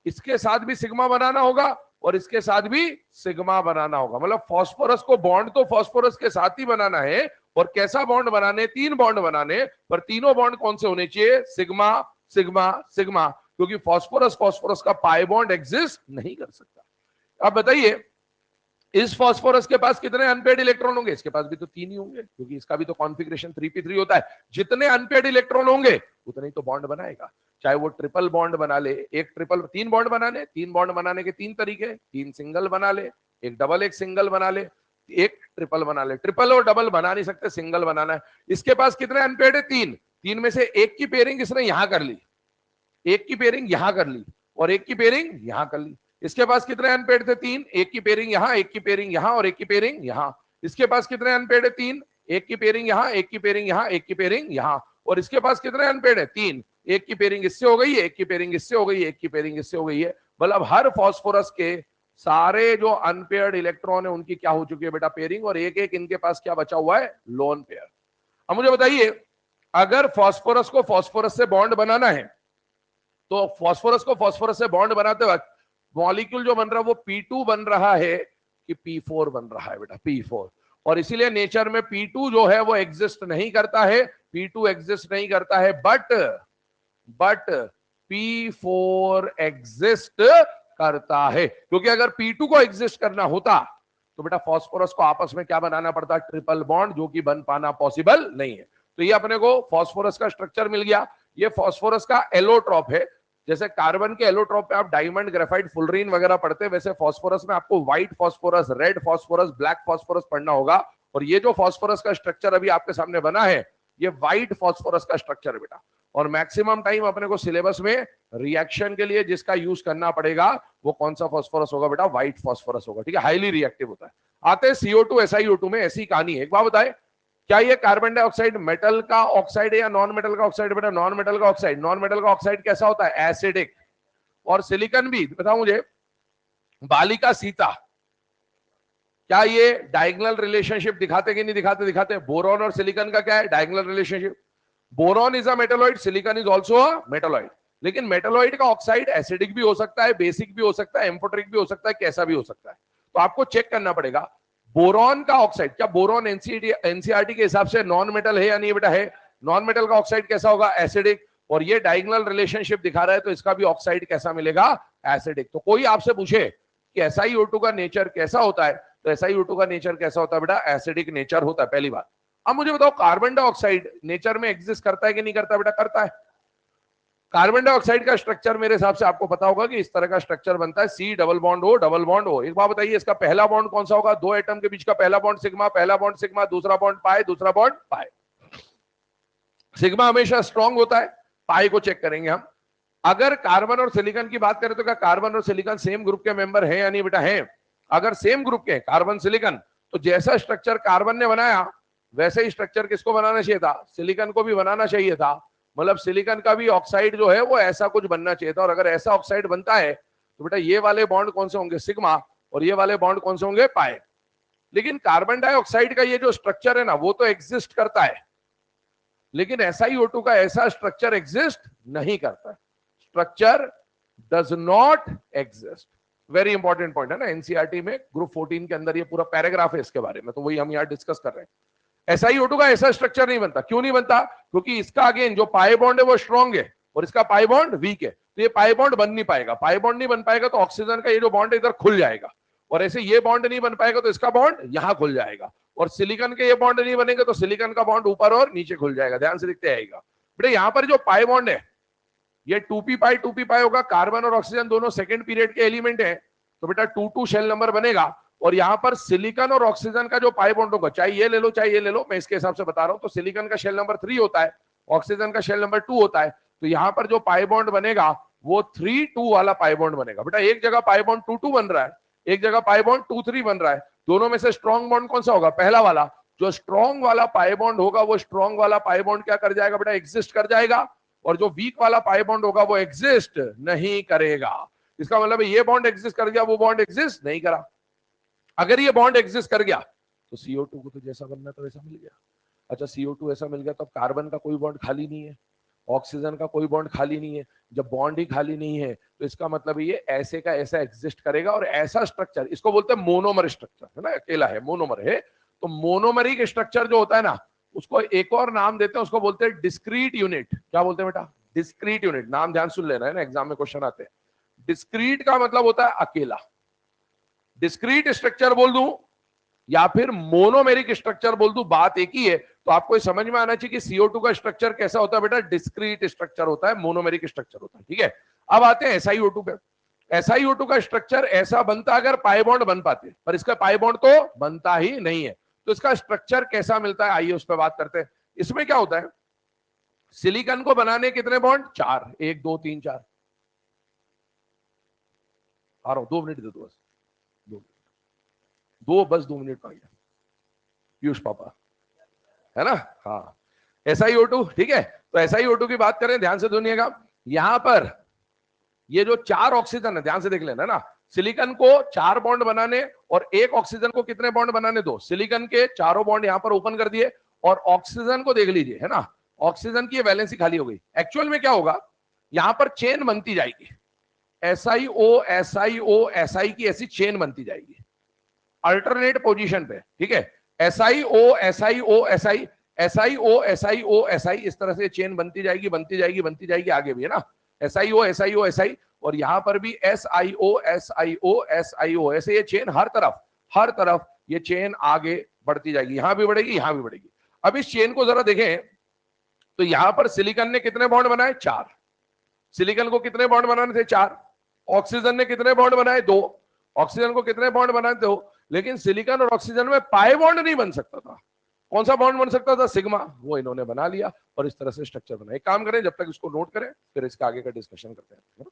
इसके साथ भी सिग्मा बनाना होगा, और इसके साथ भी सिग्मा बनाना होगा। मतलब फास्फोरस को बॉन्ड तो फास्फोरस के साथ ही बनाना है, और कैसा बॉन्ड बनाने, 3 बॉन्ड बनाने, पर तीनों बॉन्ड कौन से होने चाहिए, सिग्मा सिग्मा सिग्मा, क्योंकि फास्फोरस का पाई बॉन्ड एग्जिस्ट नहीं कर सकता। अब बताइए इस फास्फोरस के पास कितने अनपेड इलेक्ट्रॉन होंगे, इसके पास भी तो 3 ही होंगे, क्योंकि इसका भी तो कॉन्फ़िगरेशन 3p3 होता है। जितने अनपेड इलेक्ट्रॉन होंगे उतने ही तो बॉन्ड बनाएगा, चाहे वो ट्रिपल बॉन्ड बना ले, 3 बॉन्ड बनाने, 3 बॉन्ड बनाने के 3 तरीके, 3 सिंगल बना ले, एक डबल एक सिंगल बना ले, एक ट्रिपल बना ले। ट्रिपल और डबल बना नहीं सकते, सिंगल बनाना है। इसके पास कितने अनपेड है, 3 में से एक की पेयरिंग इसने यहां कर ली, एक की पेयरिंग यहां कर ली, और एक की पेयरिंग यहां कर ली। इसके पास कितने अनपेड थे, 3, एक की पेयरिंग यहां, एक की पेयरिंग यहां, और एक की पेयरिंग यहां। इसके पास कितने अनपेड है, 3, एक की पेयरिंग यहां, एक की पेयरिंग यहां, एक की पेयरिंग यहां। और इसके पास कितने अनपेड है, 3, एक की पेयरिंग इससे हो गई है, एक की पेयरिंग इससे हो गई है, एक की पेयरिंग इससे हो गई है। मतलब हर फास्फोरस के सारे जो अनपेयर्ड इलेक्ट्रॉन है उनकी क्या हो चुकी है बेटा, पेयरिंग, और एक एक इनके पास क्या बचा हुआ है, लोन पेयर। अब मुझे बताइए अगर फास्फोरस को फास्फोरस से बॉन्ड बनाना है तो फास्फोरस को फास्फोरस से बॉन्ड बनाते वक्त मॉलिक्यूल जो बन रहा है वो P2 बन रहा है कि P4 बन रहा है बेटा, P4। और इसीलिए नेचर में P2 जो है वो एग्जिस्ट नहीं करता है, P2 एग्जिस्ट नहीं करता है, बट P4 एग्जिस्ट करता है। क्योंकि अगर P2 को एग्जिस्ट करना होता तो बेटा फास्फोरस को आपस में क्या बनाना पड़ता, ट्रिपल बॉन्ड, जो कि बन पाना पॉसिबल नहीं है। तो ये अपने को फास्फोरस का स्ट्रक्चर मिल गया। ये फास्फोरस का एलोट्रॉप है। जैसे कार्बन के एलोट्रॉप पे आप डायमंड, ग्रेफाइट, फुलरीन वगैरह पढ़ते हैं, वैसे फास्फोरस में आपको white phosphorus, red phosphorus, black phosphorus पढ़ना होगा। और ये जो फास्फोरस का स्ट्रक्चर अभी आपके सामने बना है ये व्हाइट फास्फोरस का स्ट्रक्चर है बेटा। और मैक्सिमम टाइम अपने को सिलेबस में रिएक्शन के लिए जिसका यूज करना पड़ेगा वो कौन सा फास्फोरस होगा बेटा, व्हाइट फास्फोरस होगा। ठीक है, हाईली रिएक्टिव होता है। आते हैं CO2 SiO2 में, ऐसी कहानी है। एक बात बताए, क्या ये कार्बन डाइऑक्साइड मेटल का ऑक्साइड है या नॉन मेटल का ऑक्साइड बेटा, नॉन मेटल का ऑक्साइड। नॉन मेटल का ऑक्साइड कैसा होता है, एसिडिक। और सिलिकॉन भी बताओ मुझे, बालिका सीता, क्या ये डायगोनल रिलेशनशिप दिखाते कि नहीं दिखाते, दिखाते। बोरॉन और सिलिकॉन का क्या है, diagonal relationship. Boron is a metalloid, silicon is also a metalloid. लेकिन मेटलॉइड का ऑक्साइड एसिडिक भी हो सकता है, बेसिक भी हो सकता है, एम्फोटेरिक भी हो सकता है, कैसा भी हो सकता है। तो आपको चेक करना पड़ेगा बोरॉन का ऑक्साइड, क्या बोरॉन एनसीईआरटी के हिसाब से नॉन मेटल है या नहीं बेटा, है। नॉन मेटल का ऑक्साइड कैसा होगा, एसिडिक। और ये डायगोनल रिलेशनशिप दिखा रहा है तो इसका भी ऑक्साइड कैसा मिलेगा, एसिडिक। तो कोई आपसे पूछे कि SiO2 का नेचर कैसा होता है, तो SiO2 का नेचर कैसा होता है बेटा, एसिडिक नेचर होता है, पहली बात। अब मुझे बताओ कार्बन डाइऑक्साइड नेचर में एग्जिस्ट करता है कि नहीं करता बेटा, करता है। कार्बन डाइऑक्साइड का स्ट्रक्चर मेरे हिसाब से आपको पता होगा कि इस तरह का स्ट्रक्चर बनता है, C double bond O double bond O. एक बात बताइए, इसका पहला बॉन्ड कौन सा होगा? दो एटम के बीच का पहला बॉन्ड सिग्मा, पहला बॉन्ड सिग्मा, दूसरा बॉन्ड पाई, दूसरा बॉन्ड पाई। सिग्मा हमेशा स्ट्रांग होता है, पाई को चेक करेंगे हम। अगर कार्बन और सिलिकॉन की बात करें तो क्या कार्बन और सिलिकॉन सेम ग्रुप के मेंबर है या नहीं बेटा? है। अगर सेम ग्रुप के कार्बन सिलिकॉन, तो जैसा स्ट्रक्चर कार्बन ने बनाया वैसे ही स्ट्रक्चर किसको बनाना चाहिए था? सिलिकॉन को भी बनाना चाहिए था। मतलब सिलिकॉन का भी ऑक्साइड जो है वो ऐसा कुछ बनना चाहिए था। और अगर ऐसा ऑक्साइड बनता है तो बेटा ये वाले बॉन्ड कौन से होंगे? सिग्मा। और ये वाले बॉन्ड कौन से होंगे? पाए। लेकिन कार्बन डाइऑक्साइड का ये जो स्ट्रक्चर है ना, वो तो एग्जिस्ट करता है, लेकिन SiO2 का ऐसा स्ट्रक्चर एग्जिस्ट नहीं करता। Structure does not exist. Very important point है ना, एनसीईआरटी में ग्रुप 14 के अंदर ये पूरा पैराग्राफ है इसके बारे में, तो वही हम यहाँ डिस्कस कर रहे हैं। SiO2 का ऐसा स्ट्रक्चर नहीं बनता। क्यों नहीं बनता? क्योंकि इसका अगेन जो पाई बॉन्ड है वो स्ट्रॉन्ग है और इसका पाई बॉन्ड वीक है, तो ये पाई बॉन्ड बन नहीं पाएगा। पाई बॉन्ड नहीं बन पाएगा तो ऑक्सीजन का ये जो बॉन्ड है इधर खुल जाएगा, और ऐसे ये बॉन्ड नहीं बन पाएगा तो इसका बॉन्ड यहां खुल जाएगा, और सिलिकॉन के ये बॉन्ड नहीं बनेंगे तो सिलिकॉन का बॉन्ड ऊपर और नीचे खुल जाएगा। ध्यान से दिखते आएगा बेटा, यहाँ पर जो पाई बॉन्ड है ये 2p पाई होगा। कार्बन और ऑक्सीजन दोनों सेकंड पीरियड के एलिमेंट है, तो बेटा 2 शेल नंबर बनेगा। और यहां पर सिलिकॉन और ऑक्सीजन का जो पाई बॉन्ड होगा, चाहे ये ले लो चाहे ये ले लो, मैं इसके हिसाब से बता रहा हूं, तो सिलिकॉन का शेल नंबर 3 होता है, ऑक्सीजन का शेल नंबर 2 होता है। तो यहां पर जो पाई बॉन्ड बनेगा वो 3-2 वाला पाई बॉन्ड बनेगा। बेटा एक जगह पाई बॉन्ड 2-2 बन रहा है, एक जगह पाई बॉन्ड 2-3 बन रहा है। दोनों में से स्ट्रॉन्ग बॉन्ड कौन सा होगा? पहला वाला। जो स्ट्रॉन्ग वाला पाई बॉन्ड होगा वो स्ट्रॉन्ग वाला पाई बॉन्ड क्या कर जाएगा बेटा? एग्जिस्ट कर जाएगा। और जो वीक वाला पाई बॉन्ड होगा वो एग्जिस्ट नहीं करेगा। इसका मतलब है ये बॉन्ड एग्जिस्ट कर गया, वो बॉन्ड एग्जिस्ट नहीं करा। अगर ये बॉन्ड एग्जिस्ट कर गया तो CO2 को तो जैसा बनना था वैसा मिल गया। अच्छा CO2 ऐसा मिल गया तो अब कार्बन का कोई बॉन्ड खाली नहीं है, ऑक्सीजन का कोई बॉन्ड खाली नहीं है। जब बॉन्ड ही खाली नहीं है तो इसका मतलब ये ऐसे का ऐसा एग्जिस्ट करेगा, और ऐसा स्ट्रक्चर, इसको बोलते हैं मोनोमर स्ट्रक्चर, है ना, अकेला है मोनोमर है। तो मोनोमरिक स्ट्रक्चर जो होता है ना, उसको एक और नाम देते हैं, उसको बोलते हैं डिस्क्रीट यूनिट। क्या बोलते हैं बेटा? Discrete unit. नाम ध्यान सुन लेना है ना, एग्जाम में क्वेश्चन आते हैं। डिस्क्रीट का मतलब होता है अकेला। डिस्क्रीट स्ट्रक्चर बोल दूं या फिर मोनोमेरिक स्ट्रक्चर बोल दूं, बात एक ही है। तो आपको समझ में आना चाहिए कि CO2 का स्ट्रक्चर कैसा होता है बेटा? डिस्क्रीट स्ट्रक्चर होता है, मोनोमेरिक स्ट्रक्चर होता है। ठीक है, अब आते हैं SiO2 पे। SiO2 का स्ट्रक्चर ऐसा बनता अगर पाई बॉन्ड बन पाते, पर इसका पाई बॉन्ड तो बनता ही नहीं है। तो इसका स्ट्रक्चर कैसा मिलता है, आइए उस पर बात करते हैं। इसमें क्या होता है, सिलिकॉन को बनाने कितने बॉन्ड? 4, 1 2 3 4। आ रहा हूं, 2 मिनट दे दो बस, बस 2 मिनट का गया पीयूष पापा, है ना? हाँ, SiO2। ठीक है, तो SiO2 की बात करें, ध्यान से सुनिएगा। यहां पर ये जो 4 ऑक्सीजन है, ध्यान से देख लेना ना, सिलिकॉन को 4 बॉन्ड बनाने और एक ऑक्सीजन को कितने बॉन्ड बनाने? 2। सिलिकॉन के चारों बॉन्ड यहां पर ओपन कर दिए, और ऑक्सीजन को देख लीजिए, है ना, ऑक्सीजन की वैलेंसी खाली हो गई। एक्चुअल में क्या होगा, यहां पर चेन बनती जाएगी, SiO SiO Si की ऐसी चेन बनती जाएगी अल्टरनेट पोजीशन पे। ठीक है, SiO SiO Si SiO SiO Si, इस तरह से चेन बनती जाएगी बनती जाएगी बनती जाएगी, आगे भी है ना, SiO SiO Si, और यहां पर भी SiO SiO SiO, ऐसे ये चेन हर तरफ ये चेन आगे बढ़ती जाएगी, यहां भी बढ़ेगी यहां भी बढ़ेगी। अब इस चेन को जरा देखें तो यहां पर सिलिकॉन ने कितने बॉन्ड बनाए? 4। सिलिकॉन को कितने बॉन्ड बनाने थे? 4। ऑक्सीजन ने कितने बॉन्ड बनाए? 2। ऑक्सीजन को कितने बॉन्ड बनाए? 2। लेकिन सिलिकॉन और ऑक्सीजन में पाई बॉन्ड नहीं बन सकता था। कौन सा बॉन्ड बन सकता था? सिग्मा। वो इन्होंने बना लिया और इस तरह से स्ट्रक्चर बना। एक काम करें, जब तक इसको नोट करें फिर इसका आगे का डिस्कशन करते हैं।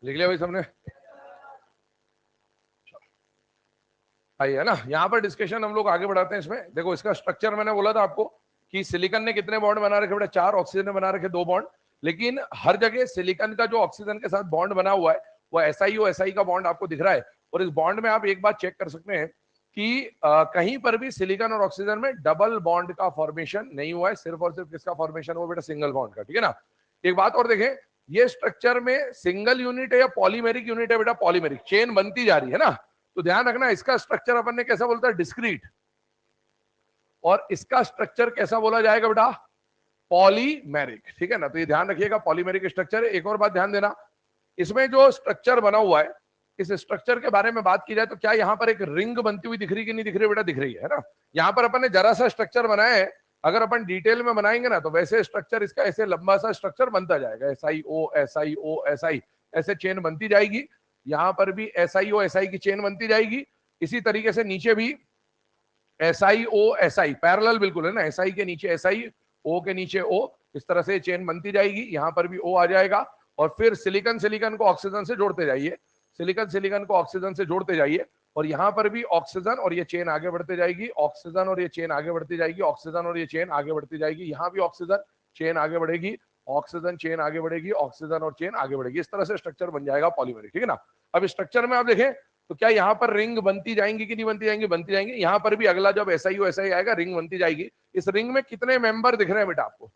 लिख लिया भाई सबने? आइए, है ना, यहाँ पर डिस्कशन हम लोग आगे बढ़ाते हैं इसमें। देखो इसका स्ट्रक्चर मैंने बोला था आपको कि सिलिकॉन ने कितने बॉन्ड बना रखे बेटा? 4। ऑक्सीजन ने बना रखे 2 बॉन्ड। लेकिन हर जगह सिलिकॉन का जो ऑक्सीजन के साथ बॉन्ड बना हुआ है वो SiO SI का बॉन्ड आपको दिख रहा है। और इस बॉन्ड में आप एक बात चेक कर सकते हैं कि कहीं पर भी सिलिकॉन और ऑक्सीजन में डबल बॉन्ड का फॉर्मेशन नहीं हुआ है। सिर्फ और सिर्फ किसका फॉर्मेशन हुआ बेटा? सिंगल बॉन्ड का। ठीक है ना? एक बात और देखें, ये स्ट्रक्चर में सिंगल यूनिट है या पॉलीमेरिक यूनिट है बेटा? पॉलीमेरिक। चेन बनती जा रही है ना, तो ध्यान रखना इसका स्ट्रक्चर अपन ने कैसा बोलता है? डिस्क्रीट। और इसका स्ट्रक्चर कैसा बोला जाएगा बेटा? पॉलीमेरिक। ठीक है ना? तो ये ध्यान रखिएगा, पॉलीमेरिक स्ट्रक्चर है। एक और बात ध्यान देना, इसमें जो स्ट्रक्चर बना हुआ है, इस स्ट्रक्चर के बारे में बात की जाए तो क्या यहां पर एक रिंग बनती हुई दिख रही कि नहीं दिख रही बेटा? दिख रही है ना? यहां पर अपन ने जरा सा स्ट्रक्चर बनाया है, अगर अपन डिटेल में बनाएंगे ना तो वैसे स्ट्रक्चर इसका ऐसे लंबा सा स्ट्रक्चर बनता जाएगा। SiO SiO SI ऐसे चेन बनती जाएगी। यहां पर भी SiO SI की चेन बनती जाएगी। इसी तरीके से नीचे भी SiO SI पैरेलल बिल्कुल है ना, SI के नीचे SI, O के नीचे O, इस तरह से चेन बनती जाएगी। यहां पर भी O आ जाएगा। और फिर सिलिकॉन सिलिकॉन को ऑक्सीजन से जोड़ते जाइए, सिलिकॉन सिलिकॉन को ऑक्सीजन से जोड़ते जाइए। और यहां पर भी ऑक्सीजन और ये चेन आगे बढ़ते जाएगी, ऑक्सीजन और ये चेन आगे बढ़ती जाएगी, ऑक्सीजन और ये चेन आगे बढ़ती जाएगी। यहां भी ऑक्सीजन चेन आगे बढ़ेगी, ऑक्सीजन चेन आगे बढ़ेगी, ऑक्सीजन और चेन आगे बढ़ेगी। इस तरह से स्ट्रक्चर बन जाएगा पॉलीमेरिक। ठीक है ना? अब स्ट्रक्चर में आप देखें तो क्या यहां पर रिंग बनती जाएंगी कि नहीं बनती जाएंगी? बनती जाएंगी। यहां पर भी अगला जब SiO SI आएगा रिंग बनती जाएगी। इस रिंग में कितने मेंबर दिख रहे हैं बेटा आपको?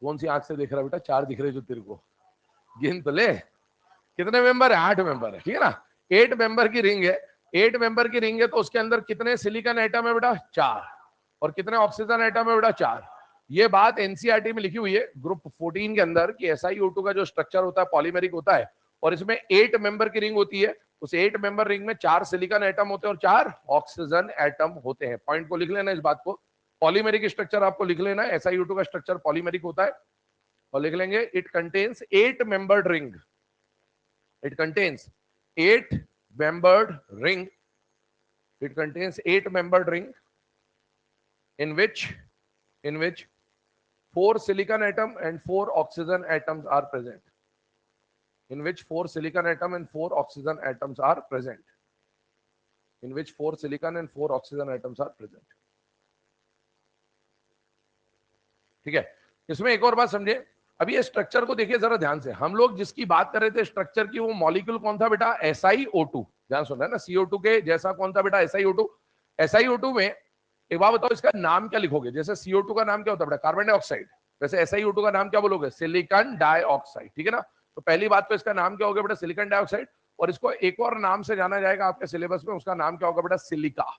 कौन सी आंख से देख रहा है बेटा? 4 दिख रहे जो तेरे को, गिन तो ले। कितने मेंबर है? 8 मेंबर है। ठीक है ना? 8 मेंबर की रिंग है। 8 मेंबर की रिंग है तो उसके अंदर कितने सिलिकॉन एटम है बेटा? 4। और कितने ऑक्सीजन एटम है बेटा? 4। ये बात एनसीईआरटी में लिखी हुई है ग्रुप 14 के अंदर कि SiO2 का जो स्ट्रक्चर होता है पॉलीमेरिक होता है और इसमें 8 मेंबर की रिंग होती है। उस 8 मेंबर रिंग में 4 सिलिकॉन एटम होते हैं और 4 ऑक्सीजन एटम होते हैं। पॉइंट को लिख लेना इस बात को। पॉलीमेरिक स्ट्रक्चर आपको लिख लेना है, SiO2 का स्ट्रक्चर पॉलीमेरिक होता है। और लिख लेंगे it contains 8 membered ring. It contains 8 membered ring. It contains 8 membered ring in which 4 silicon atom and 4 oxygen atoms are present. In which 4 silicon atom and 4 oxygen atoms are present. In which 4 silicon and 4 oxygen atoms are present. ठीक है? इसमें एक और बात समझे, अभी ये structure को देखिए जरा ध्यान से। हम लोग जिसकी बात कर रहे थे स्ट्रक्चर की, वो मॉलिक्यूल कौन था बेटा? SiO2। ध्यान सुनना है ना, CO2 के जैसा कौन था बेटा? SiO2। SiO2 में एक बात बताओ, इसका नाम क्या लिखोगे? जैसे CO2 का नाम क्या होता है बेटा? Carbon dioxide. वैसे SiO2 का नाम क्या बोलोगे? Silicon dioxide. ठीक है ना? तो पहली बात तो इसका नाम क्या होगा बेटा? Silicon dioxide. और इसको एक और नाम से जाना जाएगा आपके सिलेबस में, उसका नाम क्या होगा बेटा? सिलिका।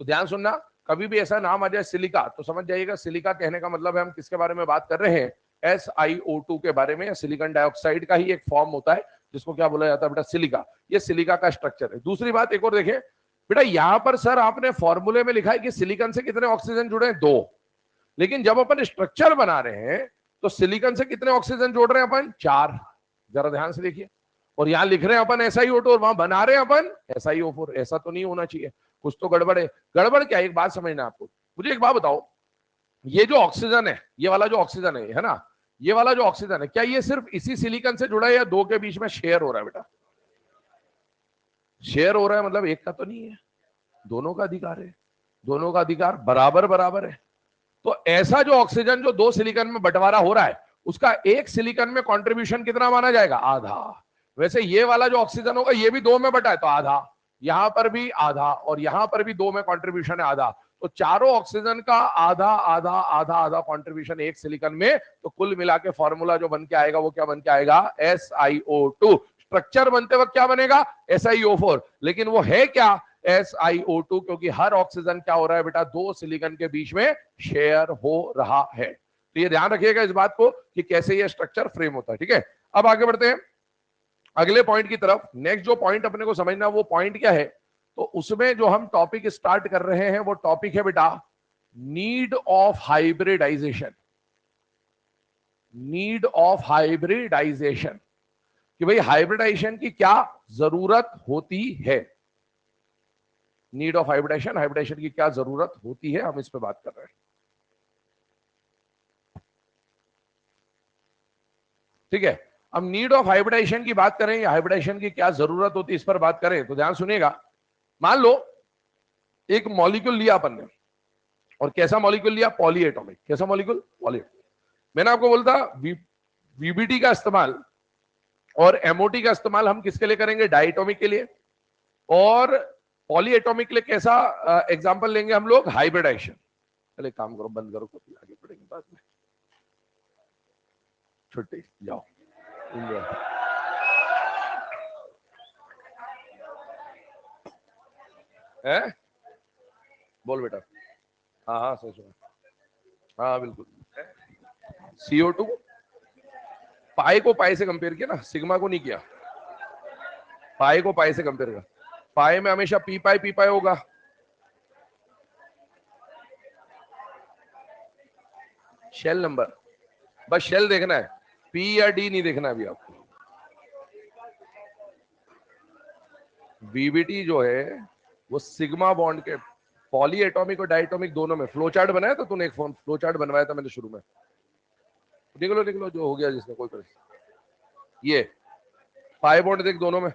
तो ध्यान सुनना, कभी भी ऐसा नाम आ जाए सिलिका तो समझ जाइएगा सिलिका कहने का मतलब है हम किसके बारे में बात कर रहे हैं? SiO2 के बारे में। सिलिकॉन डाइऑक्साइड का ही एक फॉर्म होता है जिसको क्या बोला जाता है बेटा? सिलिका। ये सिलिका का स्ट्रक्चर है। दूसरी बात एक और देखें बेटा, यहां पर सर आपने फॉर्मूले में लिखा है कि सिलिकॉन से कितने ऑक्सीजन जुड़े हैं? 2। लेकिन जब अपन स्ट्रक्चर बना रहे हैं तो सिलिकॉन से कितने ऑक्सीजन जोड़ रहे हैं अपन? 4। जरा ध्यान से देखिए। और यहां लिख रहे हैं अपन SiO2 और वहां बना रहे हैं अपन SiO4। ऐसा तो नहीं होना चाहिए, कुछ तो गड़बड़ है। गड़बड़ क्या है? एक बात समझना आपको। मुझे एक बात बताओ, ये जो ऑक्सीजन है, ये वाला जो ऑक्सीजन है ना, ये वाला जो ऑक्सीजन है, क्या ये सिर्फ इसी सिलिकॉन से जुड़ा है या 2 के बीच में शेयर हो रहा है बेटा? शेयर हो रहा है मतलब एक का तो नहीं है, दोनों का अधिकार है। दोनों का अधिकार बराबर बराबर है। तो ऐसा जो ऑक्सीजन जो 2 सिलिकॉन में बंटवारा हो रहा है, उसका एक सिलिकॉन में कंट्रीब्यूशन कितना माना जाएगा? आधा। वैसे ये वाला जो ऑक्सीजन होगा ये भी 2 में बटा है तो आधा, यहां पर भी आधा और यहां पर भी 2 में कंट्रीब्यूशन है आधा। तो चारों ऑक्सीजन का आधा आधा आधा आधा कंट्रीब्यूशन एक सिलिकॉन में। तो कुल मिला के फॉर्मूला जो बन के आएगा वो क्या बन के आएगा? SiO2। स्ट्रक्चर बनते वक्त क्या बनेगा? SiO4। लेकिन वो है क्या? SiO2, क्योंकि हर ऑक्सीजन क्या हो रहा है बेटा? 2 सिलिकॉन के बीच में शेयर हो रहा है। तो ये ध्यान रखिएगा इस बात को कि कैसे ये स्ट्रक्चर फ्रेम होता है। ठीक है? अब आगे बढ़ते हैं अगले पॉइंट की तरफ। नेक्स्ट जो पॉइंट अपने को समझना, वो पॉइंट क्या है? तो उसमें जो हम टॉपिक स्टार्ट कर रहे हैं वो टॉपिक है बेटा need of hybridisation. Need of hybridisation, कि भाई हाइब्रिडाइजेशन की क्या जरूरत होती है? नीड ऑफ हाइब्रिडेशन, हाइब्रिडेशन की क्या जरूरत होती है, हम इस पे बात कर रहे हैं। ठीक है? अब नीड ऑफ हाइब्रिडाइजेशन की बात करें या हाइब्रिडाइजेशन की क्या जरूरत होती है इस पर बात करें तो ध्यान सुनिएगा। मान लो एक मॉलिक्यूल लिया अपन ने, और कैसा मॉलिक्यूल लिया? Poly atomic. कैसा मॉलिक्यूल? पॉली। मैंने आपको बोला था वीबीटी का इस्तेमाल और एमओटी का इस्तेमाल हम किसके लिए करेंगे? डायटोमिक के लिए। और पॉली एटॉमिक के लिए कैसा एग्जांपल लेंगे हम लोग? हाइब्रिडाइजेशन। चलिए काम करो, बंद करो, कभी आगे बढ़ेंगे बाद में। छुट्टी जाओ। है बोल बेटा। हाँ हाँ सही सुना। हाँ बिल्कुल। CO2 पाई को पाई से कंपेयर किया ना, सिग्मा को नहीं किया। पाई को पाई से कंपेयर कर। पाई में हमेशा पी पाई होगा। शेल नंबर, बस शेल देखना है, पी या डी नहीं देखना अभी आपको। वीबीटी जो है वो सिग्मा बॉन्ड के, पॉली एटॉमिक और डायटोमिक दोनों में। फ्लो चार्ट बनाया था तूने? एक फ्लो चार्ट बनवाया था मैंने शुरू में। निकलो जो हो गया जिसने, कोई परेशानी। ये पाई बॉन्ड देख दोनों में।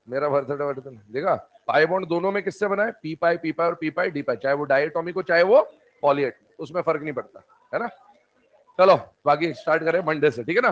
मेरा वर्तन देखा? पाई बॉन्ड दोनों में किससे बना है? पी पाई और पी पाई डी पाई, चाहे वो डायटोमिक हो चाहे वो पॉली एटॉमिक, उसमें फर्क नहीं पड़ता है ना। चलो बाकी स्टार्ट करें मंडे से, ठीक है ना।